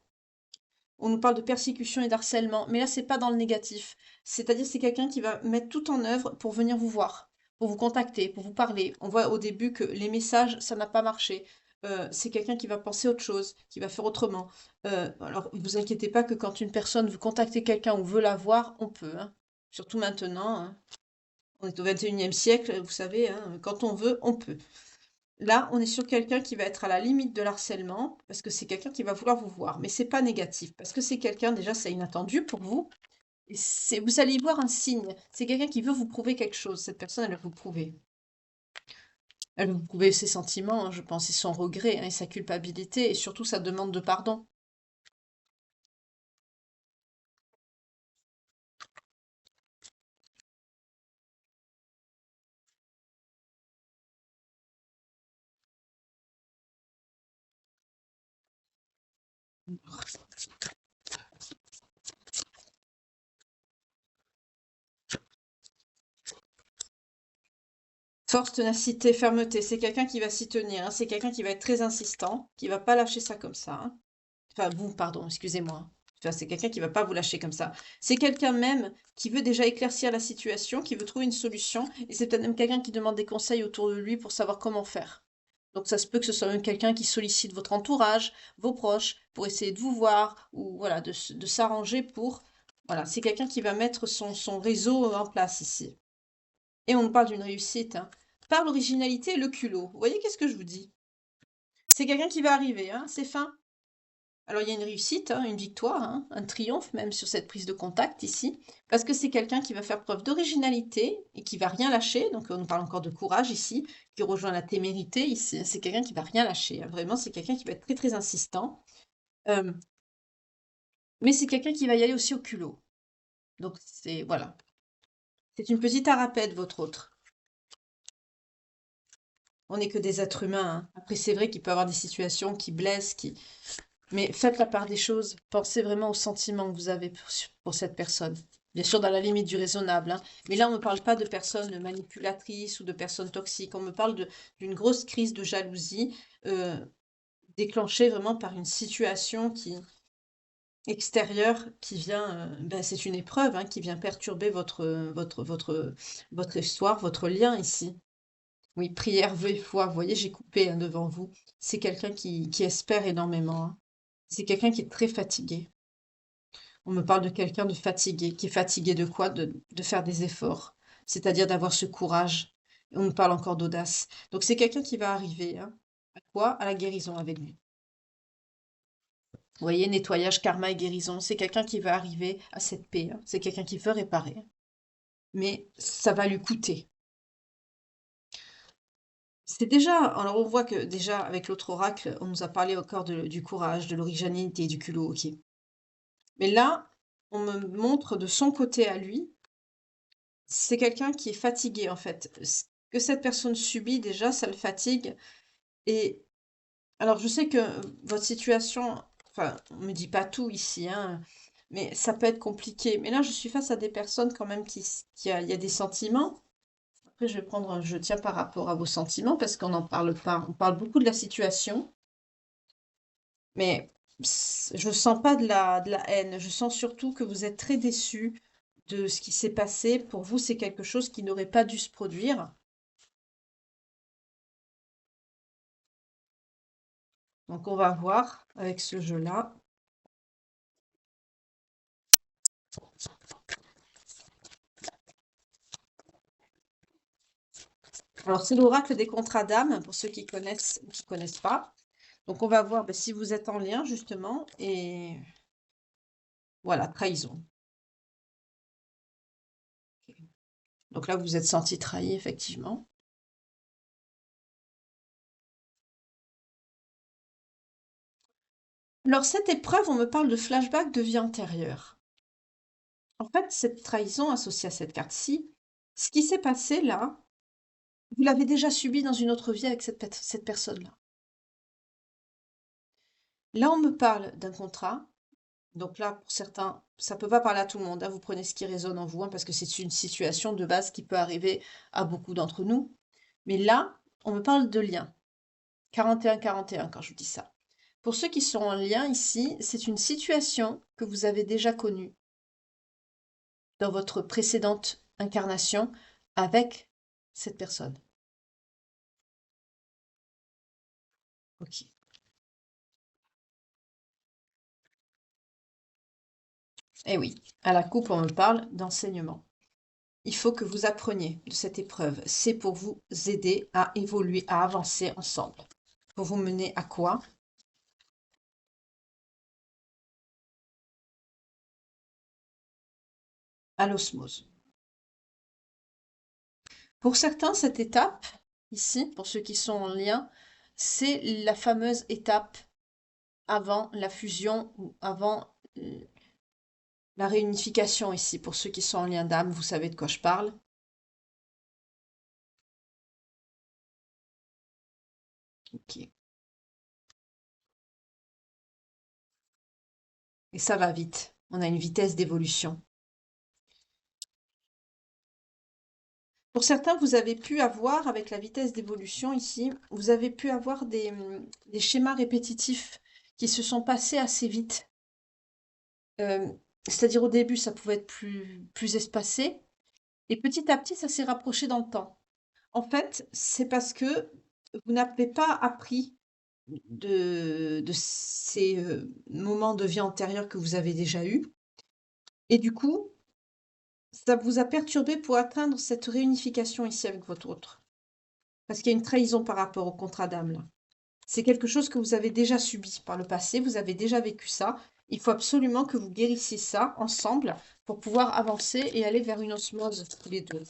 On nous parle de persécution et d'harcèlement, mais là c'est pas dans le négatif. C'est-à-dire c'est quelqu'un qui va mettre tout en œuvre pour venir vous voir, pour vous contacter, pour vous parler. On voit au début que les messages, ça n'a pas marché. C'est quelqu'un qui va penser autre chose, qui va faire autrement. Alors, ne vous inquiétez pas que quand une personne veut contacter quelqu'un ou veut la voir, on peut, hein. Surtout maintenant, hein. On est au 21e siècle, vous savez, hein, quand on veut, on peut. Là, on est sur quelqu'un qui va être à la limite de l'harcèlement, parce que c'est quelqu'un qui va vouloir vous voir, mais c'est pas négatif, parce que c'est quelqu'un, déjà, c'est inattendu pour vous, et vous allez y voir un signe. C'est quelqu'un qui veut vous prouver quelque chose. Cette personne, elle va vous prouver. Elle va vous prouver ses sentiments, hein, je pense, et son regret, hein, et sa culpabilité, et surtout sa demande de pardon. Force, ténacité, fermeté, c'est quelqu'un qui va s'y tenir, hein, c'est quelqu'un qui va être très insistant, qui va pas lâcher ça comme ça, hein. Enfin, vous, pardon, excusez-moi. Enfin, c'est quelqu'un qui va pas vous lâcher comme ça. C'est quelqu'un même qui veut déjà éclaircir la situation, qui veut trouver une solution, et c'est peut-être même quelqu'un qui demande des conseils autour de lui pour savoir comment faire. Donc ça se peut que ce soit même quelqu'un qui sollicite votre entourage, vos proches, pour essayer de vous voir, ou voilà, de s'arranger pour... Voilà, c'est quelqu'un qui va mettre son réseau en place ici. Et on nous parle d'une réussite, hein. Par l'originalité et le culot. Vous voyez, qu'est-ce que je vous dis? C'est quelqu'un qui va arriver, hein, c'est fin. Alors il y a une réussite, hein, une victoire, hein, un triomphe même sur cette prise de contact ici, parce que c'est quelqu'un qui va faire preuve d'originalité et qui va rien lâcher. Donc on parle encore de courage ici, qui rejoint la témérité ici. C'est quelqu'un qui va rien lâcher, hein. Vraiment, c'est quelqu'un qui va être très très insistant. Euh, mais c'est quelqu'un qui va y aller aussi au culot. Donc c'est voilà, c'est une petite harapette votre autre. On n'est que des êtres humains, hein. Après c'est vrai qu'il peut y avoir des situations qui blessent, qui mais faites la part des choses. Pensez vraiment aux sentiments que vous avez pour cette personne. Bien sûr, dans la limite du raisonnable, hein. Mais là, on ne me parle pas de personnes manipulatrices ou de personnes toxiques. On me parle d'une grosse crise de jalousie euh, déclenchée vraiment par une situation extérieure qui vient, ben, c'est une épreuve, hein, qui vient perturber votre histoire, votre lien ici. Oui, prière, vœu et foi. Vous voyez, j'ai coupé, hein, devant vous. C'est quelqu'un qui espère énormément, hein. C'est quelqu'un qui est très fatigué. On me parle de quelqu'un de fatigué. Qui est fatigué de quoi? De faire des efforts. C'est-à-dire d'avoir ce courage. Et on me parle encore d'audace. Donc c'est quelqu'un qui va arriver, hein. À quoi? À la guérison avec lui. Vous voyez, nettoyage, karma et guérison. C'est quelqu'un qui va arriver à cette paix, hein. C'est quelqu'un qui veut réparer. Mais ça va lui coûter. C'est déjà alors on voit que déjà avec l'autre oracle, on nous a parlé encore du courage, de l'originalité, du culot, OK. Mais là, on me montre de son côté à lui, c'est quelqu'un qui est fatigué en fait. Ce que cette personne subit déjà, ça le fatigue et alors je sais que votre situation, enfin, on me dit pas tout ici, hein, mais ça peut être compliqué. Mais là, je suis face à des personnes quand même il y a des sentiments. Après, je vais prendre un je tiens par rapport à vos sentiments parce qu'on n'en parle pas. On parle beaucoup de la situation, mais je sens pas de la haine. Je sens surtout que vous êtes très déçus de ce qui s'est passé. Pour vous, c'est quelque chose qui n'aurait pas dû se produire. Donc, on va voir avec ce jeu-là. Alors, c'est l'oracle des contrats d'âme pour ceux qui connaissent ou qui connaissent pas. Donc, on va voir ben, si vous êtes en lien justement et voilà, trahison. Ok. Donc là, vous vous êtes senti trahi effectivement. Alors, cette épreuve, on me parle de flashback de vie antérieure. En fait, cette trahison associée à cette carte-ci, ce qui s'est passé là, vous l'avez déjà subi dans une autre vie avec cette personne-là. Là, on me parle d'un contrat. Donc là, pour certains, ça peut pas parler à tout le monde, hein. Vous prenez ce qui résonne en vous, hein, parce que c'est une situation de base qui peut arriver à beaucoup d'entre nous. Mais là, on me parle de lien. 41-41 quand je vous dis ça. Pour ceux qui sont en lien ici, c'est une situation que vous avez déjà connue dans votre précédente incarnation avec cette personne. Ok. Eh oui, à la coupe, on me parle d'enseignement. Il faut que vous appreniez de cette épreuve. C'est pour vous aider à évoluer, à avancer ensemble. Pour vous mener à quoi? À l'osmose. Pour certains, cette étape, ici, pour ceux qui sont en lien, c'est la fameuse étape avant la fusion ou avant la réunification ici. Pour ceux qui sont en lien d'âme, vous savez de quoi je parle. Ok. Et ça va vite. On a une vitesse d'évolution. Pour certains, vous avez pu avoir, avec la vitesse d'évolution ici, vous avez pu avoir des schémas répétitifs qui se sont passés assez vite. Euh, C'est-à-dire au début, ça pouvait être plus espacé, et petit à petit, ça s'est rapproché dans le temps. En fait, c'est parce que vous n'avez pas appris de ces moments de vie antérieurs que vous avez déjà eus. Et du coup, ça vous a perturbé pour atteindre cette réunification ici avec votre autre. Parce qu'il y a une trahison par rapport au contrat d'âme là. C'est quelque chose que vous avez déjà subi par le passé, vous avez déjà vécu ça. Il faut absolument que vous guérissiez ça ensemble pour pouvoir avancer et aller vers une osmose tous les deux.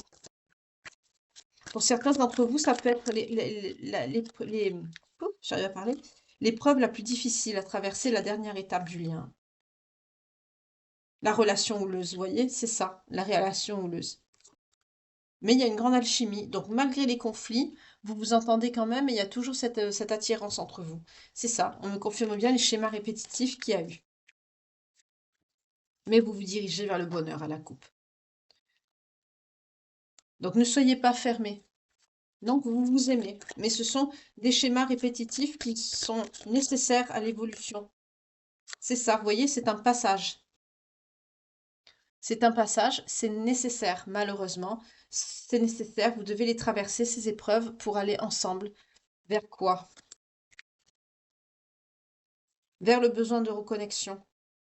Pour certains d'entre vous, ça peut être j'arrive à parler, l'épreuve la plus difficile à traverser, la dernière étape du lien. La relation houleuse, vous voyez, c'est ça, la relation houleuse. Mais il y a une grande alchimie, donc malgré les conflits, vous vous entendez quand même et il y a toujours cette attirance entre vous. C'est ça, on me confirme bien les schémas répétitifs qu'il y a eu. Mais vous vous dirigez vers le bonheur à la coupe. Donc ne soyez pas fermés. Donc vous vous aimez, mais ce sont des schémas répétitifs qui sont nécessaires à l'évolution. C'est ça, vous voyez, c'est un passage. C'est un passage, c'est nécessaire, malheureusement. C'est nécessaire, vous devez les traverser, ces épreuves, pour aller ensemble. Vers quoi? Vers le besoin de reconnexion.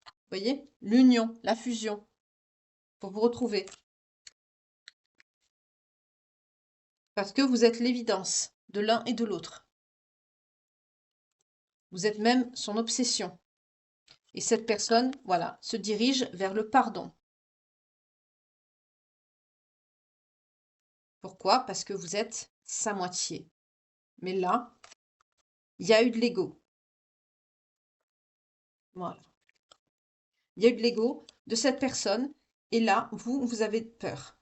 Vous voyez? L'union, la fusion, pour vous retrouver. Parce que vous êtes l'évidence de l'un et de l'autre. Vous êtes même son obsession. Et cette personne, voilà, se dirige vers le pardon. Pourquoi? Parce que vous êtes sa moitié. Mais là, il y a eu de l'ego. Voilà. Il y a eu de l'ego de cette personne. Et là, vous avez peur.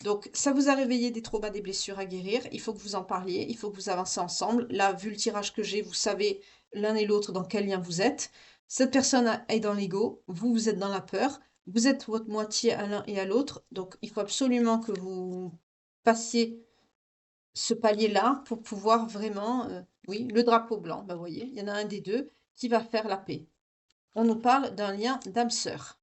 Donc, ça vous a réveillé des traumas, des blessures à guérir. Il faut que vous en parliez. Il faut que vous avancez ensemble. Là, vu le tirage que j'ai, vous savez l'un et l'autre dans quel lien vous êtes. Cette personne est dans l'ego. Vous êtes dans la peur. Vous êtes votre moitié à l'un et à l'autre. Donc, il faut absolument que vous passiez ce palier-là pour pouvoir vraiment, oui, le drapeau blanc, ben, vous voyez, il y en a un des deux qui va faire la paix. On nous parle d'un lien d'âme-sœur.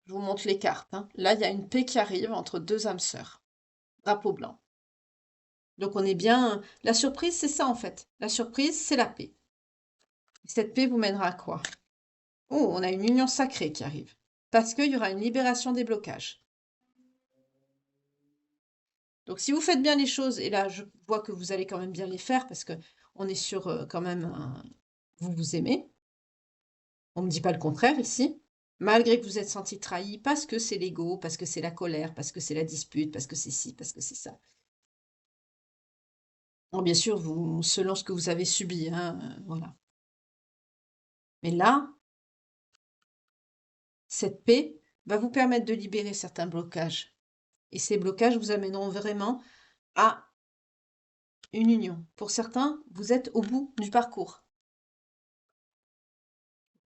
Je vous montre les cartes, hein. Là, il y a une paix qui arrive entre deux âmes sœurs. Drapeau blanc. Donc on est bien. La surprise, c'est ça en fait. La surprise, c'est la paix. Cette paix vous mènera à quoi? Oh, on a une union sacrée qui arrive. Parce qu'il y aura une libération des blocages. Donc si vous faites bien les choses, et là je vois que vous allez quand même bien les faire, parce que on est sur quand même vous vous aimez. On ne me dit pas le contraire ici. Malgré que vous êtes senti trahi, parce que c'est l'ego, parce que c'est la colère, parce que c'est la dispute, parce que c'est ci, parce que c'est ça. Bon, bien sûr, selon ce que vous avez subi, hein, voilà. Mais là, cette paix va vous permettre de libérer certains blocages. Et ces blocages vous amèneront vraiment à une union. Pour certains, vous êtes au bout du parcours.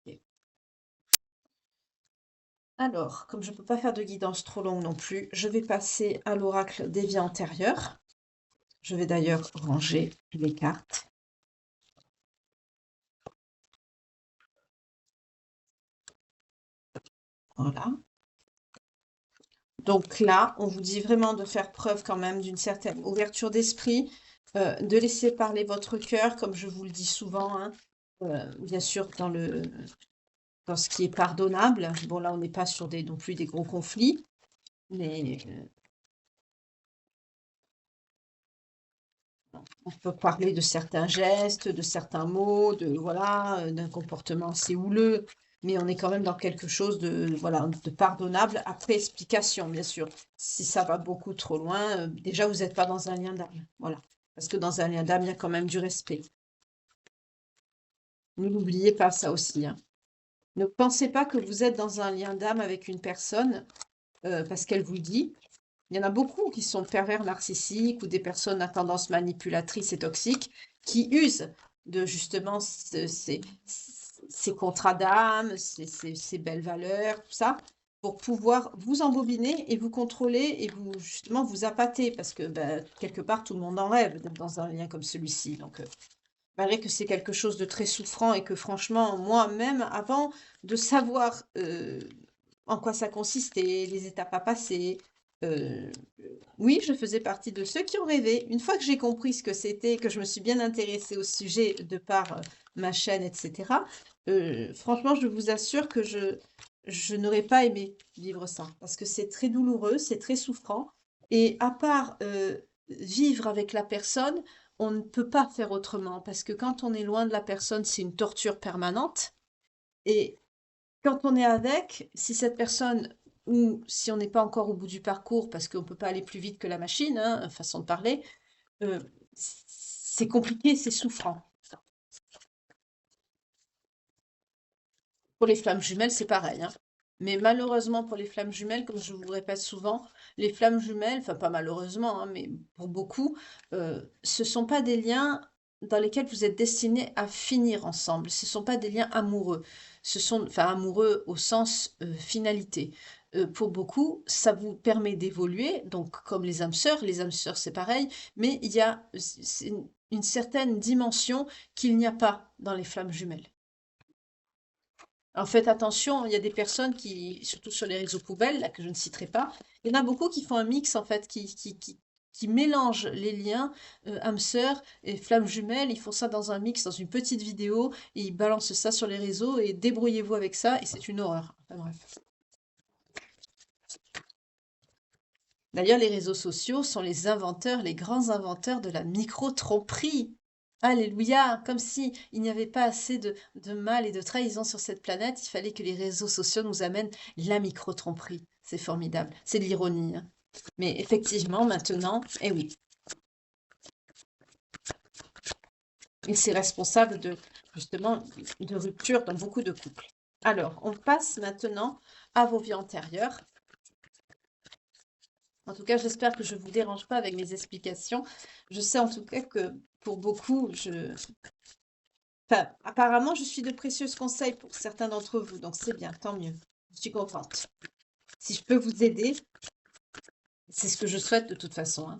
Ok. Alors, comme je ne peux pas faire de guidance trop longue non plus, je vais passer à l'oracle des vies antérieures. Je vais d'ailleurs ranger les cartes. Voilà. Donc là, on vous dit vraiment de faire preuve quand même d'une certaine ouverture d'esprit, de laisser parler votre cœur, comme je vous le dis souvent, hein, bien sûr dans ce qui est pardonnable. Bon, là, on n'est pas sur non plus des gros conflits, mais on peut parler de certains gestes, de certains mots, voilà, d'un comportement assez houleux, mais on est quand même dans quelque chose voilà, de pardonnable après explication, bien sûr. Si ça va beaucoup trop loin, déjà, vous n'êtes pas dans un lien d'âme, voilà. Parce que dans un lien d'âme, il y a quand même du respect. Ne l'oubliez pas, ça aussi, hein. Ne pensez pas que vous êtes dans un lien d'âme avec une personne parce qu'elle vous le dit. Il y en a beaucoup qui sont pervers narcissiques ou des personnes à tendance manipulatrice et toxique qui usent de justement ces contrats d'âme, ces belles valeurs, tout ça, pour pouvoir vous embobiner et vous contrôler et justement vous appâter parce que quelque part tout le monde en rêve d'être dans un lien comme celui-ci. Donc, malgré que c'est quelque chose de très souffrant et que franchement, moi-même, avant de savoir en quoi ça consistait, les étapes à passer, euh, oui, je faisais partie de ceux qui ont rêvé. Une fois que j'ai compris ce que c'était, que je me suis bien intéressée au sujet de par ma chaîne, etc., franchement, je vous assure que je n'aurais pas aimé vivre ça parce que c'est très douloureux, c'est très souffrant. Et à part vivre avec la personne, on ne peut pas faire autrement parce que quand on est loin de la personne, c'est une torture permanente. Et quand on est avec, si cette personne ou si on n'est pas encore au bout du parcours parce qu'on ne peut pas aller plus vite que la machine, hein, façon de parler, euh, c'est compliqué, c'est souffrant. Pour les flammes jumelles, c'est pareil, hein. Mais malheureusement pour les flammes jumelles, comme je vous le répète souvent, les flammes jumelles, enfin pas malheureusement, hein, mais pour beaucoup, ce ne sont pas des liens dans lesquels vous êtes destinés à finir ensemble. Ce ne sont pas des liens amoureux. Ce sont, enfin amoureux au sens finalité. Pour beaucoup, ça vous permet d'évoluer, donc comme les âmes sœurs c'est pareil, mais il y a une certaine dimension qu'il n'y a pas dans les flammes jumelles. Alors faites attention, il y a des personnes qui, surtout sur les réseaux poubelles, là, que je ne citerai pas, il y en a beaucoup qui font un mix, en fait, qui mélangent les liens âme sœur et flammes jumelles. Ils font ça dans un mix, dans une petite vidéo, et ils balancent ça sur les réseaux, et débrouillez-vous avec ça, et c'est une horreur. Enfin, bref. D'ailleurs, les réseaux sociaux sont les inventeurs, les grands inventeurs de la micro-tromperie. Alléluia! Comme si il n'y avait pas assez de mal et de trahison sur cette planète, il fallait que les réseaux sociaux nous amènent la micro-tromperie. C'est formidable. C'est de l'ironie, hein. Mais effectivement, maintenant, eh oui, et c'est responsable de, justement, de rupture dans beaucoup de couples. Alors, on passe maintenant à vos vies antérieures. En tout cas, j'espère que je ne vous dérange pas avec mes explications. Je sais en tout cas que pour beaucoup, enfin, apparemment, je suis de précieux conseils pour certains d'entre vous, donc c'est bien, tant mieux. Je suis contente. Si je peux vous aider, c'est ce que je souhaite de toute façon, hein.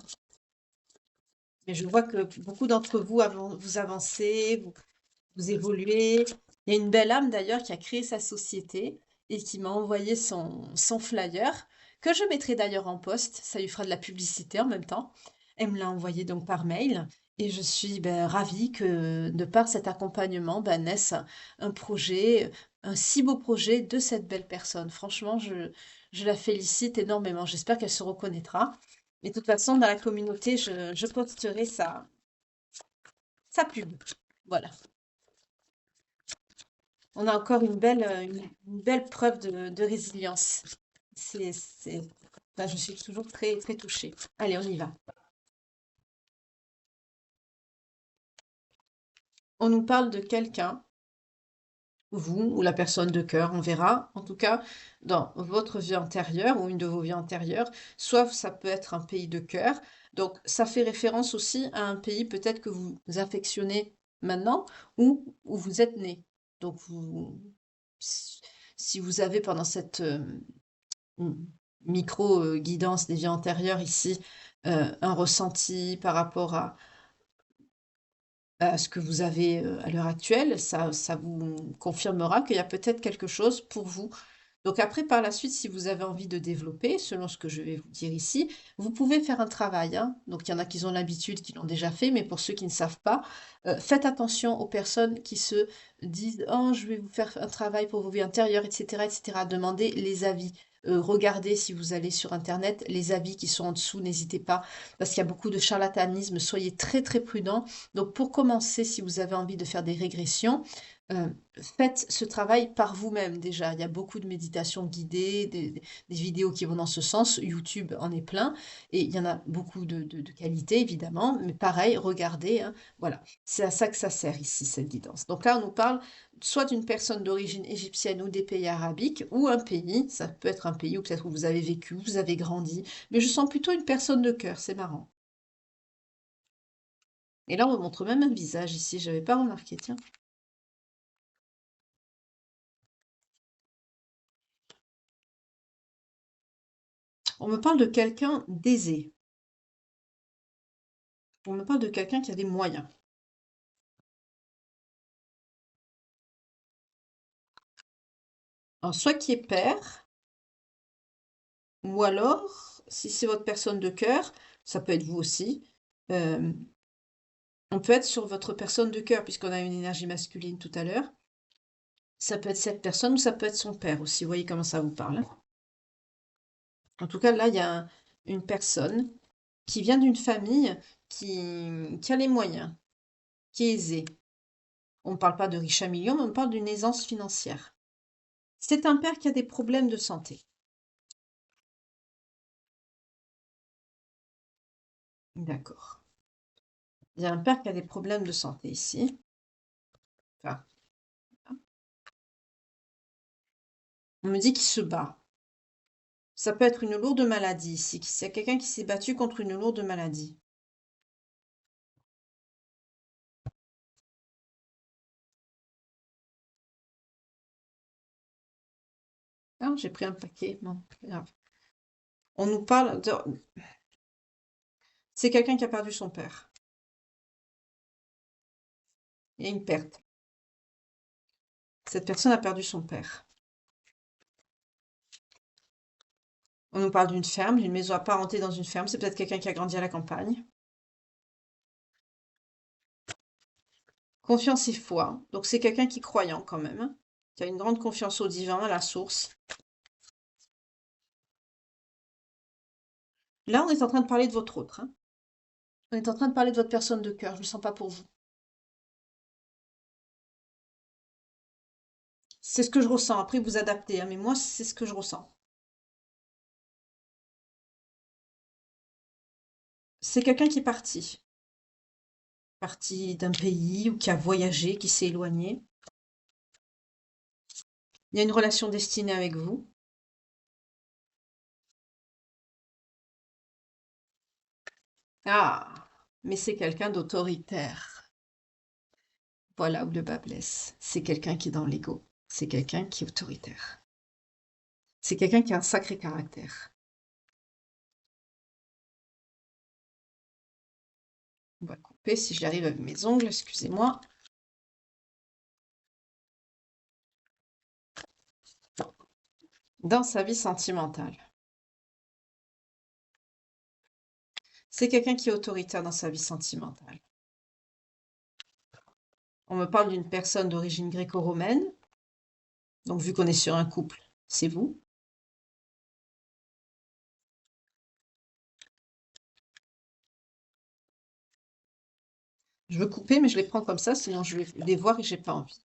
Mais je vois que beaucoup d'entre vous, vous avancez, vous évoluez. Il y a une belle âme d'ailleurs qui a créé sa société et qui m'a envoyé son flyer, que je mettrai d'ailleurs en post. Ça lui fera de la publicité en même temps. Elle me l'a envoyé donc par mail. Et je suis ravie que de par cet accompagnement naisse un projet, un si beau projet de cette belle personne. Franchement, je la félicite énormément. J'espère qu'elle se reconnaîtra. Et de toute façon, dans la communauté, je posterai sa pub. Voilà. On a encore une belle preuve de résilience. C'est, je suis toujours très, très touchée. Allez, on y va. On nous parle de quelqu'un, vous ou la personne de cœur, on verra. En tout cas, dans votre vie antérieure ou une de vos vies antérieures, soit ça peut être un pays de cœur. Donc, ça fait référence aussi à un pays peut-être que vous affectionnez maintenant ou où vous êtes né. Donc, si vous avez pendant cette micro-guidance des vies antérieures ici, un ressenti par rapport à ce que vous avez à l'heure actuelle, ça vous confirmera qu'il y a peut-être quelque chose pour vous. Donc après, par la suite, si vous avez envie de développer, selon ce que je vais vous dire ici, vous pouvez faire un travail, hein. Donc il y en a qui ont l'habitude, qui l'ont déjà fait, mais pour ceux qui ne savent pas, faites attention aux personnes qui se disent: «Oh, je vais vous faire un travail pour vos vies intérieures», etc., etc. Demandez les avis. Regardez si vous allez sur Internet, les avis qui sont en dessous, n'hésitez pas, parce qu'il y a beaucoup de charlatanisme, soyez très très prudents. Donc pour commencer, si vous avez envie de faire des régressions, euh, faites ce travail par vous-même déjà. Il y a beaucoup de méditations guidées, des vidéos qui vont dans ce sens. YouTube en est plein et il y en a beaucoup de qualité évidemment. Mais pareil, regardez, hein, voilà. C'est à ça que ça sert ici, cette guidance. Donc là, on nous parle soit d'une personne d'origine égyptienne ou des pays arabiques ou un pays. Ça peut être un pays où peut-être où vous avez vécu, vous avez grandi. Mais je sens plutôt une personne de cœur, c'est marrant. Et là, on me montre même un visage ici, j'avais pas remarqué, tiens. On me parle de quelqu'un d'aisé. On me parle de quelqu'un qui a des moyens. Alors, soit qui est père, ou alors, si c'est votre personne de cœur, ça peut être vous aussi, euh, on peut être sur votre personne de cœur, puisqu'on a une énergie masculine tout à l'heure. Ça peut être cette personne ou ça peut être son père aussi. Vous voyez comment ça vous parle, hein. En tout cas, là, il y a une personne qui vient d'une famille qui a les moyens, qui est aisée. On ne parle pas de riche à millions, mais on parle d'une aisance financière. C'est un père qui a des problèmes de santé. D'accord. Il y a un père qui a des problèmes de santé ici. Enfin, on me dit qu'il se bat. Ça peut être une lourde maladie ici. C'est quelqu'un qui s'est battu contre une lourde maladie. Ah, j'ai pris un paquet. Non, pas grave. On nous parle de... C'est quelqu'un qui a perdu son père. Il y a une perte. Cette personne a perdu son père. On nous parle d'une ferme, d'une maison apparentée dans une ferme. C'est peut-être quelqu'un qui a grandi à la campagne. Confiance et foi. Donc c'est quelqu'un qui est croyant quand même, hein, qui a une grande confiance au divin, à la source. Là, on est en train de parler de votre autre, hein. On est en train de parler de votre personne de cœur. Je ne le sens pas pour vous. C'est ce que je ressens. Après, vous adaptez, hein, mais moi, c'est ce que je ressens. c'est quelqu'un qui est parti d'un pays ou qui a voyagé, qui s'est éloigné. Il y a une relation destinée avec vous. Ah, mais c'est quelqu'un d'autoritaire. Voilà où le bas blesse. C'est quelqu'un qui est dans l'ego. C'est quelqu'un qui est autoritaire. C'est quelqu'un qui a un sacré caractère. On va couper si j'y arrive avec mes ongles, excusez-moi. Dans sa vie sentimentale. C'est quelqu'un qui est autoritaire dans sa vie sentimentale. On me parle d'une personne d'origine gréco-romaine. Donc, vu qu'on est sur un couple, c'est vous. Je veux couper, mais je les prends comme ça, sinon je vais les voir et j'ai pas envie.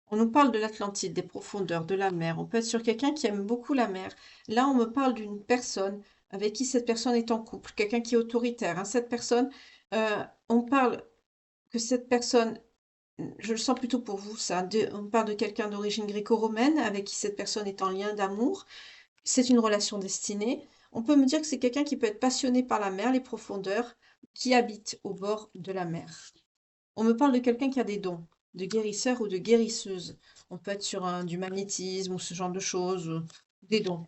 On nous parle de l'Atlantide, des profondeurs, de la mer. On peut être sur quelqu'un qui aime beaucoup la mer. Là, on me parle d'une personne avec qui cette personne est en couple, quelqu'un qui est autoritaire, hein. Cette personne, on parle que cette personne, je le sens plutôt pour vous, ça. On parle de quelqu'un d'origine gréco-romaine avec qui cette personne est en lien d'amour. C'est une relation destinée. On peut me dire que c'est quelqu'un qui peut être passionné par la mer, les profondeurs, qui habite au bord de la mer. On me parle de quelqu'un qui a des dons, de guérisseur ou de guérisseuse. On peut être sur du magnétisme ou ce genre de choses, des dons.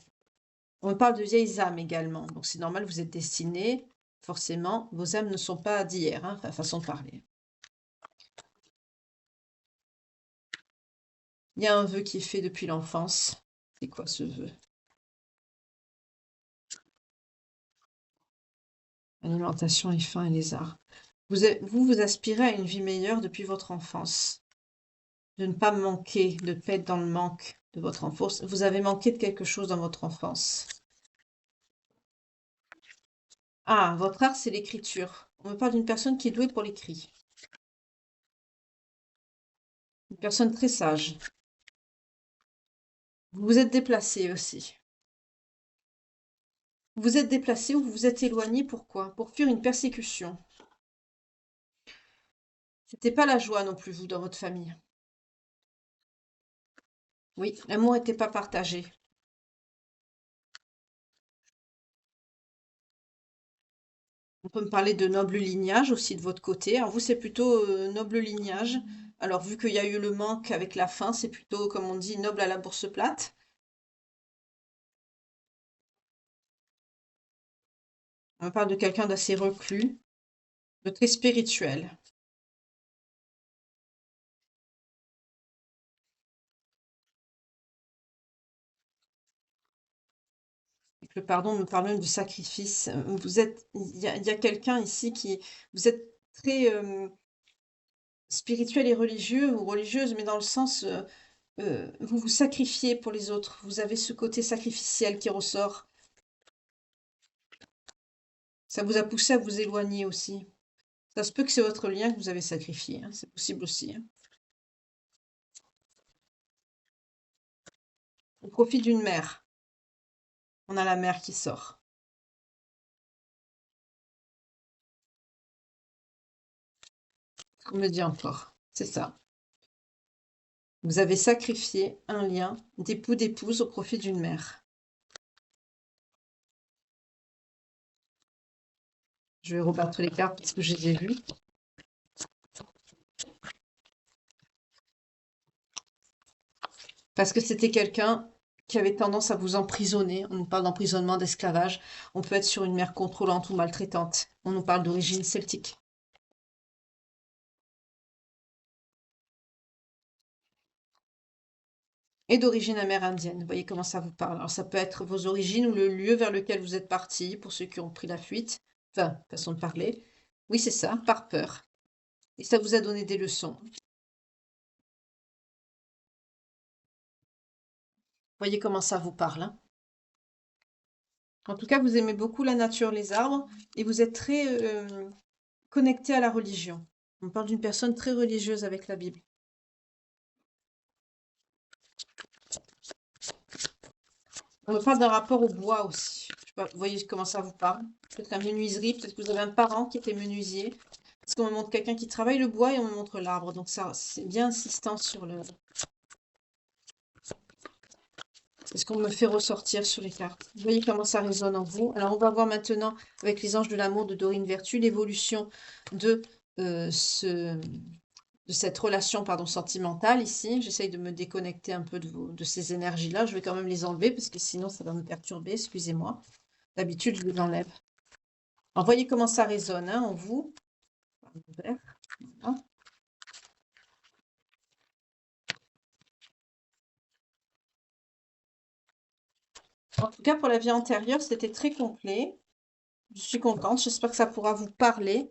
On me parle de vieilles âmes également. Donc c'est normal, vous êtes destiné. Forcément, vos âmes ne sont pas d'hier, hein, façon de parler. Il y a un vœu qui est fait depuis l'enfance. C'est quoi ce vœu? Alimentation, les faim et les arts. Vous aspirez à une vie meilleure depuis votre enfance. De ne pas manquer, de ne pas être dans le manque de votre enfance. Vous avez manqué de quelque chose dans votre enfance. Ah, votre art, c'est l'écriture. On me parle d'une personne qui est douée pour l'écrit. Une personne très sage. Vous vous êtes déplacé aussi. Vous vous êtes déplacé ou vous vous êtes éloigné, pourquoi? Pour fuir une persécution. C'était pas la joie non plus, vous, dans votre famille. Oui, l'amour n'était pas partagé. On peut me parler de noble lignage aussi de votre côté. Alors vous, c'est plutôt noble lignage. Alors vu qu'il y a eu le manque avec la faim, c'est plutôt, comme on dit, noble à la bourse plate. On me parle de quelqu'un d'assez reclus, de très spirituel. Et que le pardon me parle même de sacrifice. Il y a quelqu'un ici vous êtes très spirituel et religieux ou religieuse, mais dans le sens, vous vous sacrifiez pour les autres. Vous avez ce côté sacrificiel qui ressort. Ça vous a poussé à vous éloigner aussi. Ça se peut que c'est votre lien que vous avez sacrifié, hein, c'est possible aussi, hein. Au profit d'une mère. On a la mère qui sort. On me dit encore. C'est ça. Vous avez sacrifié un lien d'époux d'épouse au profit d'une mère. Je vais rebattre les cartes parce que je les ai vues. Parce que c'était quelqu'un qui avait tendance à vous emprisonner. On nous parle d'emprisonnement, d'esclavage. On peut être sur une mère contrôlante ou maltraitante. On nous parle d'origine celtique. Et d'origine amérindienne. Vous voyez comment ça vous parle. Alors ça peut être vos origines ou le lieu vers lequel vous êtes parti, pour ceux qui ont pris la fuite. Enfin, façon de parler. Oui, c'est ça, par peur. Et ça vous a donné des leçons. Voyez comment ça vous parle, hein. En tout cas, vous aimez beaucoup la nature, les arbres, et vous êtes très connecté à la religion. On parle d'une personne très religieuse avec la Bible. On me parle d'un rapport au bois aussi. Je sais Vous voyez comment ça vous parle? Peut-être la menuiserie, peut-être que vous avez un parent qui était menuisier. Parce qu'on me montre quelqu'un qui travaille le bois et on me montre l'arbre. Donc ça, c'est bien insistant sur le... C'est ce qu'on me fait ressortir sur les cartes. Vous voyez comment ça résonne en vous. Alors on va voir maintenant, avec les anges de l'amour de Dorine Vertu, l'évolution de, de cette relation sentimentale ici. J'essaye de me déconnecter un peu de ces énergies-là. Je vais quand même les enlever parce que sinon ça va me perturber, excusez-moi. D'habitude, je les enlève. Alors, voyez comment ça résonne hein, en vous. Voilà. En tout cas, pour la vie antérieure, c'était très complet. Je suis contente. J'espère que ça pourra vous parler.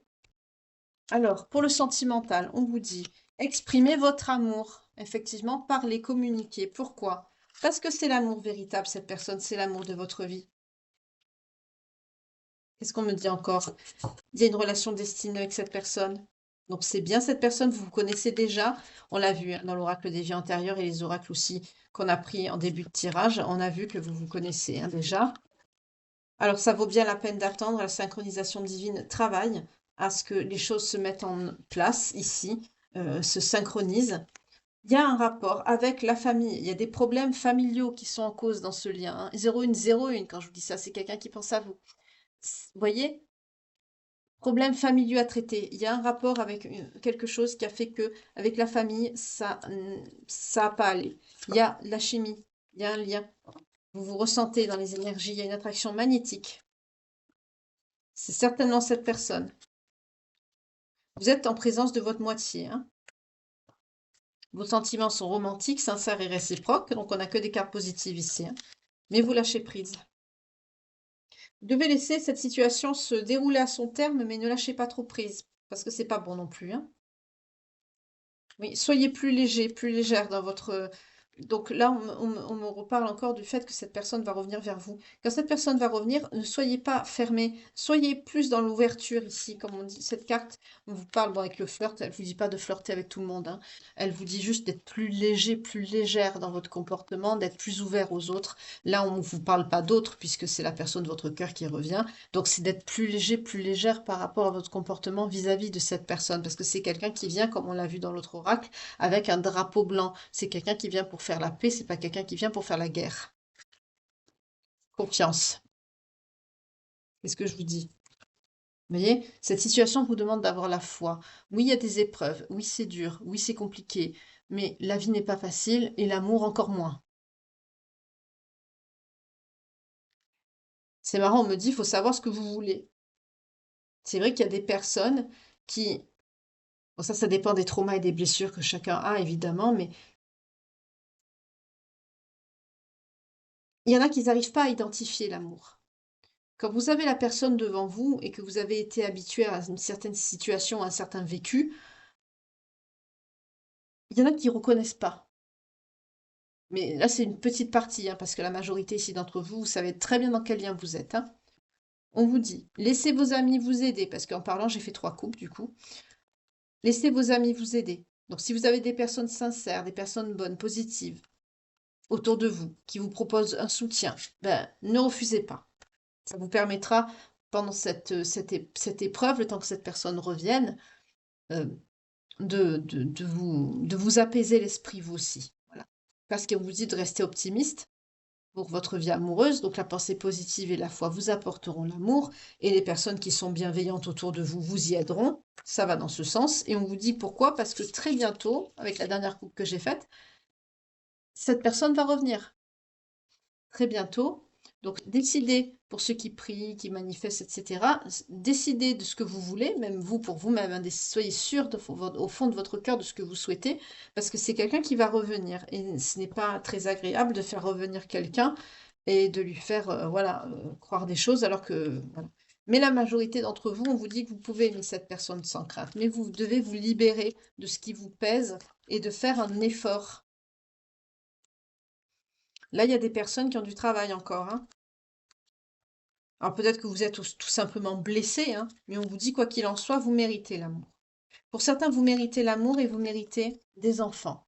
Alors, pour le sentimental, on vous dit exprimez votre amour. Effectivement, parlez, communiquez. Pourquoi? Parce que c'est l'amour véritable, cette personne, c'est l'amour de votre vie. Qu'est-ce qu'on me dit encore? Il y a une relation destinée avec cette personne. Donc c'est bien cette personne, vous vous connaissez déjà. On l'a vu hein, dans l'oracle des vies antérieures et les oracles aussi qu'on a pris en début de tirage. On a vu que vous vous connaissez hein, déjà. Alors ça vaut bien la peine d'attendre. La synchronisation divine travaille à ce que les choses se mettent en place ici, se synchronisent. Il y a un rapport avec la famille. Il y a des problèmes familiaux qui sont en cause dans ce lien. Hein. 0101, quand je vous dis ça, c'est quelqu'un qui pense à vous. Vous voyez? Problèmes familiaux à traiter. Il y a un rapport avec quelque chose qui a fait que, avec la famille, ça n'a pas allé. Il y a la chimie, il y a un lien. Vous vous ressentez dans les énergies, il y a une attraction magnétique. C'est certainement cette personne. Vous êtes en présence de votre moitié. Hein. Vos sentiments sont romantiques, sincères et réciproques, donc on n'a que des cartes positives ici. Hein. Mais vous lâchez prise. Vous devez laisser cette situation se dérouler à son terme, mais ne lâchez pas trop prise, parce que c'est pas bon non plus. Hein. Oui, soyez plus léger, plus légère dans votre... Donc là, on me reparle encore du fait que cette personne va revenir vers vous. Quand cette personne va revenir, ne soyez pas fermé, soyez plus dans l'ouverture ici, comme on dit. Cette carte, on vous parle bon, avec le flirt, elle vous dit pas de flirter avec tout le monde. Hein. Elle vous dit juste d'être plus léger, plus légère dans votre comportement, d'être plus ouvert aux autres. Là, on ne vous parle pas d'autres, puisque c'est la personne de votre cœur qui revient. Donc, c'est d'être plus léger, plus légère par rapport à votre comportement vis-à-vis de cette personne, parce que c'est quelqu'un qui vient, comme on l'a vu dans l'autre oracle, avec un drapeau blanc. C'est quelqu'un qui vient pour faire la paix, c'est pas quelqu'un qui vient pour faire la guerre. Confiance. Qu'est-ce que je vous dis? Vous voyez, cette situation vous demande d'avoir la foi. Oui, il y a des épreuves, oui, c'est dur, oui, c'est compliqué, mais la vie n'est pas facile et l'amour encore moins. C'est marrant, on me dit, il faut savoir ce que vous voulez. C'est vrai qu'il y a des personnes qui... Bon, ça dépend des traumas et des blessures que chacun a, évidemment, mais il y en a qui n'arrivent pas à identifier l'amour. Quand vous avez la personne devant vous et que vous avez été habitué à une certaine situation, à un certain vécu, il y en a qui ne reconnaissent pas. Mais là, c'est une petite partie, hein, parce que la majorité ici d'entre vous, vous savez très bien dans quel lien vous êtes. Hein. On vous dit, laissez vos amis vous aider, parce qu'en parlant, j'ai fait 3 coupes du coup. Laissez vos amis vous aider. Donc si vous avez des personnes sincères, des personnes bonnes, positives, autour de vous, qui vous proposent un soutien, ben, ne refusez pas. Ça vous permettra, pendant cette épreuve, le temps que cette personne revienne, euh, de vous apaiser l'esprit, vous aussi. Voilà. Parce que vous dit de rester optimiste pour votre vie amoureuse. Donc la pensée positive et la foi vous apporteront l'amour. Et les personnes qui sont bienveillantes autour de vous vous y aideront. Ça va dans ce sens. Et on vous dit pourquoi? Parce que très bientôt, avec la dernière coupe que j'ai faite, cette personne va revenir. Très bientôt. Donc, décidez, pour ceux qui prient, qui manifestent, etc., décidez de ce que vous voulez, même vous, pour vous-même, hein, soyez sûr au fond de votre cœur de ce que vous souhaitez, parce que c'est quelqu'un qui va revenir. Et ce n'est pas très agréable de faire revenir quelqu'un et de lui faire voilà, croire des choses, alors que... Voilà. Mais la majorité d'entre vous, on vous dit que vous pouvez aimer cette personne sans crainte, mais vous devez vous libérer de ce qui vous pèse et de faire un effort. Là, il y a des personnes qui ont du travail encore, hein. Alors peut-être que vous êtes tout simplement blessé, hein, mais on vous dit quoi qu'il en soit, vous méritez l'amour. Pour certains, vous méritez l'amour et vous méritez des enfants.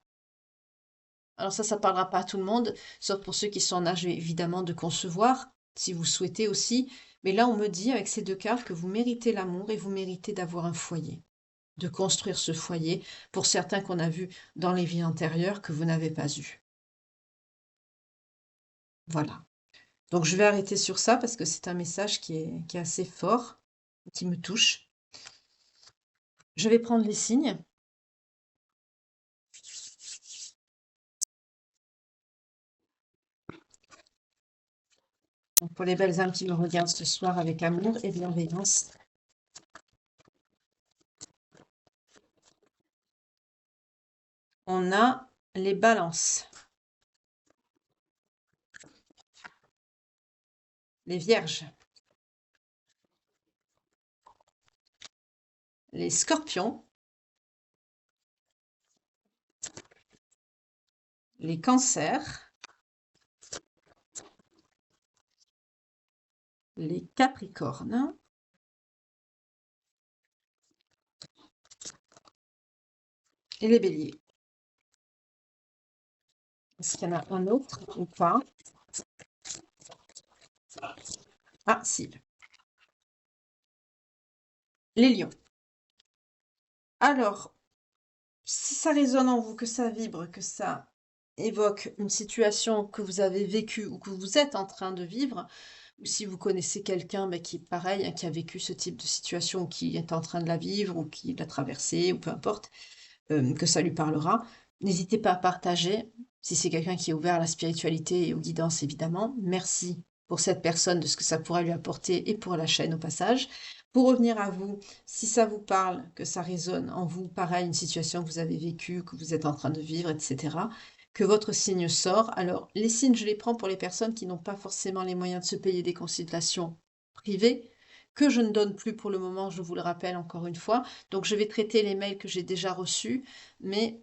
Alors ça parlera pas à tout le monde, sauf pour ceux qui sont en âge évidemment de concevoir. si vous souhaitez aussi. Mais là, on me dit avec ces deux cartes que vous méritez l'amour et vous méritez d'avoir un foyer, de construire ce foyer, pour certains qu'on a vus dans les vies antérieures que vous n'avez pas eu. Voilà. Donc je vais arrêter sur ça parce que c'est un message qui est assez fort, qui me touche. Je vais prendre les signes. Donc pour les belles âmes qui me regardent ce soir avec amour et bienveillance. On a les balances, les vierges, les scorpions, les cancers, les capricornes et les béliers. Est-ce qu'il y en a un autre ou pas? Ah, si. Les lions. Alors, si ça résonne en vous, que ça vibre, que ça évoque une situation que vous avez vécue ou que vous êtes en train de vivre, ou si vous connaissez quelqu'un qui est pareil, hein, qui a vécu ce type de situation, ou qui est en train de la vivre, ou qui l'a traversée, ou peu importe, que ça lui parlera, n'hésitez pas à partager, si c'est quelqu'un qui est ouvert à la spiritualité et aux guidances, évidemment. Merci pour cette personne, de ce que ça pourrait lui apporter, et pour la chaîne au passage. Pour revenir à vous, si ça vous parle, que ça résonne en vous, pareil, une situation que vous avez vécue, que vous êtes en train de vivre, etc., que votre signe sort. Alors, les signes, je les prends pour les personnes qui n'ont pas forcément les moyens de se payer des consultations privées, que je ne donne plus pour le moment, je vous le rappelle encore une fois. Donc, je vais traiter les mails que j'ai déjà reçus, mais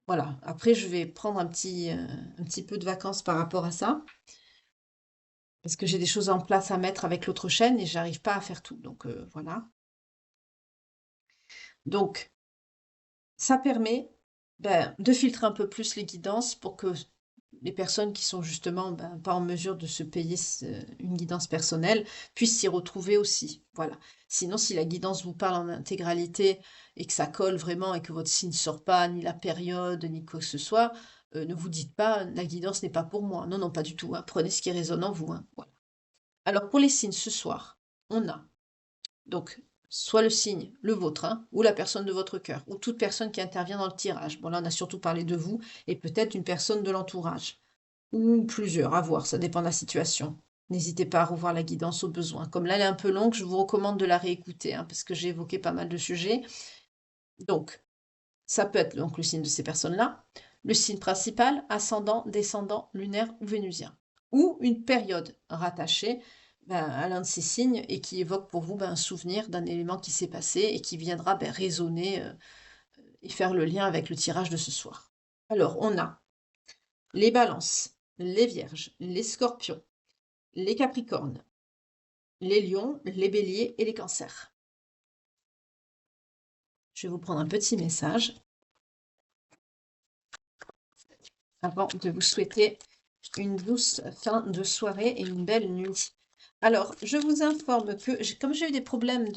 voilà. Après, je vais prendre un petit peu de vacances par rapport à ça, parce que j'ai des choses en place à mettre avec l'autre chaîne et j'arrive pas à faire tout. Donc, voilà. Donc, ça permet de filtrer un peu plus les guidances pour que les personnes qui sont justement pas en mesure de se payer une guidance personnelle puissent s'y retrouver aussi. Voilà. Sinon, si la guidance vous parle en intégralité et que ça colle vraiment et que votre signe ne sort pas, ni la période, ni quoi que ce soit, ne vous dites pas la guidance n'est pas pour moi. Non, non, pas du tout, hein. Prenez ce qui résonne en vous, hein. Voilà. Alors, pour les signes ce soir, on a donc soit le signe, le vôtre, hein, ou la personne de votre cœur, ou toute personne qui intervient dans le tirage. Bon, là, on a surtout parlé de vous et peut-être une personne de l'entourage. Ou plusieurs, à voir, ça dépend de la situation. N'hésitez pas à revoir la guidance au besoin. Comme là, elle est un peu longue, je vous recommande de la réécouter, hein, parce que j'ai évoqué pas mal de sujets. Donc, ça peut être donc le signe de ces personnes-là, le signe principal, ascendant, descendant, lunaire ou vénusien. Ou une période rattachée à l'un de ces signes et qui évoque pour vous un souvenir d'un élément qui s'est passé et qui viendra résonner et faire le lien avec le tirage de ce soir. Alors, on a les balances, les vierges, les scorpions, les capricornes, les lions, les béliers et les cancers. Je vais vous prendre un petit message avant de vous souhaiter une douce fin de soirée et une belle nuit. Alors, je vous informe que, comme j'ai eu des problèmes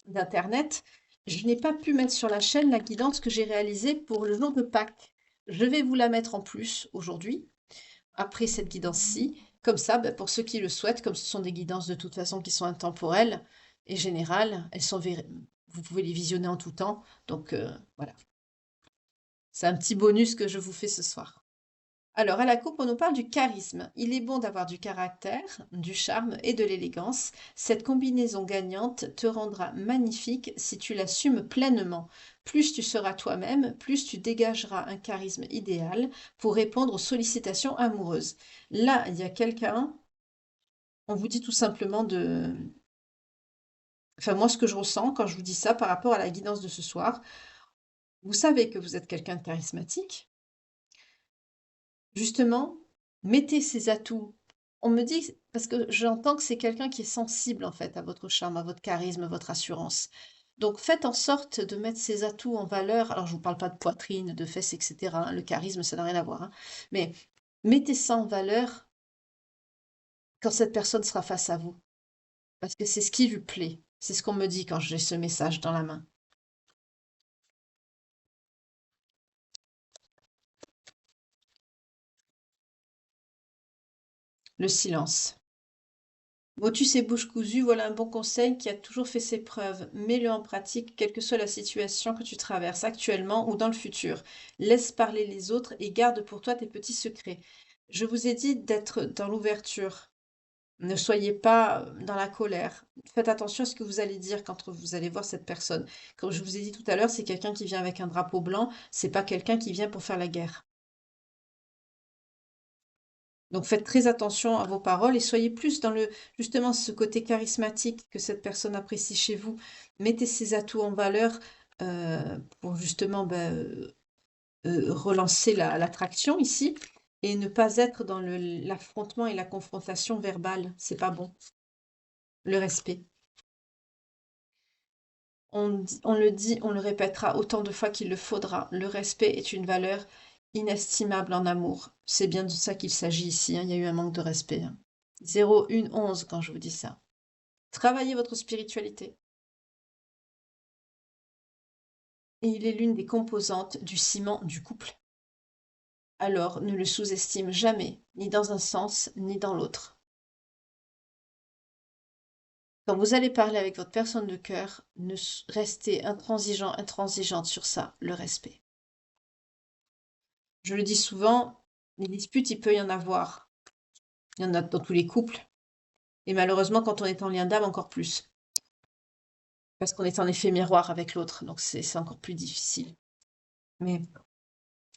d'internet, je n'ai pas pu mettre sur la chaîne la guidance que j'ai réalisée pour le jour de Pâques. Je vais vous la mettre en plus aujourd'hui, après cette guidance-ci. Comme ça, pour ceux qui le souhaitent, comme ce sont des guidances de toute façon qui sont intemporelles et générales, vous pouvez les visionner en tout temps. Donc, voilà. C'est un petit bonus que je vous fais ce soir. Alors, à la coupe, on nous parle du charisme. Il est bon d'avoir du caractère, du charme et de l'élégance. Cette combinaison gagnante te rendra magnifique si tu l'assumes pleinement. Plus tu seras toi-même, plus tu dégageras un charisme idéal pour répondre aux sollicitations amoureuses. Là, il y a quelqu'un, on vous dit tout simplement de... Enfin, moi, ce que je ressens quand je vous dis ça par rapport à la guidance de ce soir, vous savez que vous êtes quelqu'un de charismatique. Justement, mettez ces atouts. On me dit, parce que j'entends que c'est quelqu'un qui est sensible en fait à votre charme, à votre charisme, à votre assurance. Donc faites en sorte de mettre ces atouts en valeur. Alors je ne vous parle pas de poitrine, de fesses, etc., hein. Le charisme, ça n'a rien à voir, hein. Mais mettez ça en valeur quand cette personne sera face à vous. Parce que c'est ce qui lui plaît. C'est ce qu'on me dit quand j'ai ce message dans la main. Le silence. Motus et bouche cousue, voilà un bon conseil qui a toujours fait ses preuves. Mets-le en pratique, quelle que soit la situation que tu traverses actuellement ou dans le futur. Laisse parler les autres et garde pour toi tes petits secrets. Je vous ai dit d'être dans l'ouverture. Ne soyez pas dans la colère. Faites attention à ce que vous allez dire quand vous allez voir cette personne. Comme je vous ai dit tout à l'heure, c'est quelqu'un qui vient avec un drapeau blanc, c'est pas quelqu'un qui vient pour faire la guerre. Donc faites très attention à vos paroles et soyez plus dans justement ce côté charismatique que cette personne apprécie chez vous. Mettez ces atouts en valeur pour justement relancer l'attraction ici et ne pas être dans l'affrontement et la confrontation verbale. C'est pas bon. Le respect. On le dit, on le répétera autant de fois qu'il le faudra. Le respect est une valeur inestimable en amour. C'est bien de ça qu'il s'agit ici, hein. Il y a eu un manque de respect, hein. 0, 1, 11 quand je vous dis ça. Travaillez votre spiritualité. Et il est l'une des composantes du ciment du couple. Alors ne le sous-estime jamais, ni dans un sens, ni dans l'autre. Quand vous allez parler avec votre personne de cœur, restez intransigeant, intransigeante sur ça, le respect. Je le dis souvent, les disputes, il peut y en avoir. Il y en a dans tous les couples. Et malheureusement, quand on est en lien d'âme, encore plus. Parce qu'on est en effet miroir avec l'autre, donc c'est encore plus difficile. Mais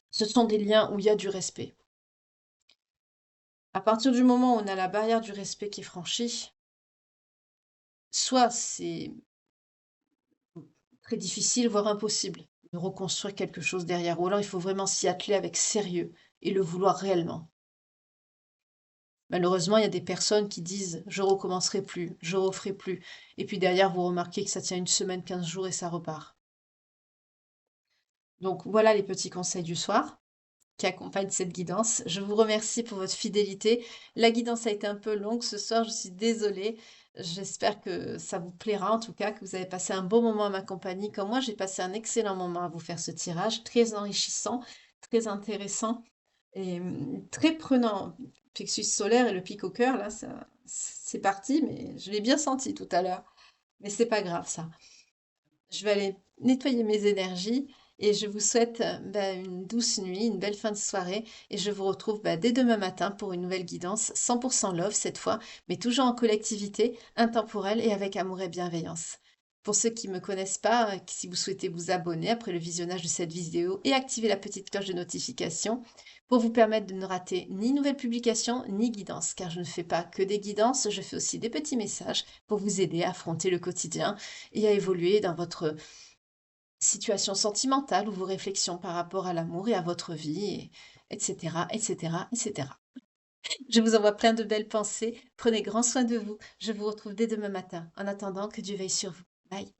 ce sont des liens où il y a du respect. À partir du moment où on a la barrière du respect qui est franchie, soit c'est très difficile, voire impossible de reconstruire quelque chose derrière, ou alors il faut vraiment s'y atteler avec sérieux et le vouloir réellement. Malheureusement, il y a des personnes qui disent je recommencerai plus, je referai plus, et puis derrière vous remarquez que ça tient une semaine, 15 jours et ça repart. Donc voilà les petits conseils du soir qui accompagnent cette guidance. Je vous remercie pour votre fidélité. La guidance a été un peu longue ce soir, je suis désolée. J'espère que ça vous plaira en tout cas, que vous avez passé un bon moment à ma compagnie. Comme moi, j'ai passé un excellent moment à vous faire ce tirage, très enrichissant, très intéressant et très prenant. Plexus solaire et le pic au cœur, là, c'est parti, mais je l'ai bien senti tout à l'heure. Mais c'est pas grave ça. Je vais aller nettoyer mes énergies et je vous souhaite une douce nuit, une belle fin de soirée et je vous retrouve dès demain matin pour une nouvelle guidance 100% love cette fois, mais toujours en collectivité, intemporelle et avec amour et bienveillance. Pour ceux qui ne me connaissent pas, si vous souhaitez vous abonner après le visionnage de cette vidéo et activer la petite cloche de notification pour vous permettre de ne rater ni nouvelles publications ni guidances, car je ne fais pas que des guidances, je fais aussi des petits messages pour vous aider à affronter le quotidien et à évoluer dans votre situation sentimentale ou vos réflexions par rapport à l'amour et à votre vie, etc., etc., etc. Je vous envoie plein de belles pensées. Prenez grand soin de vous. Je vous retrouve dès demain matin. En attendant, que Dieu veille sur vous. Bye.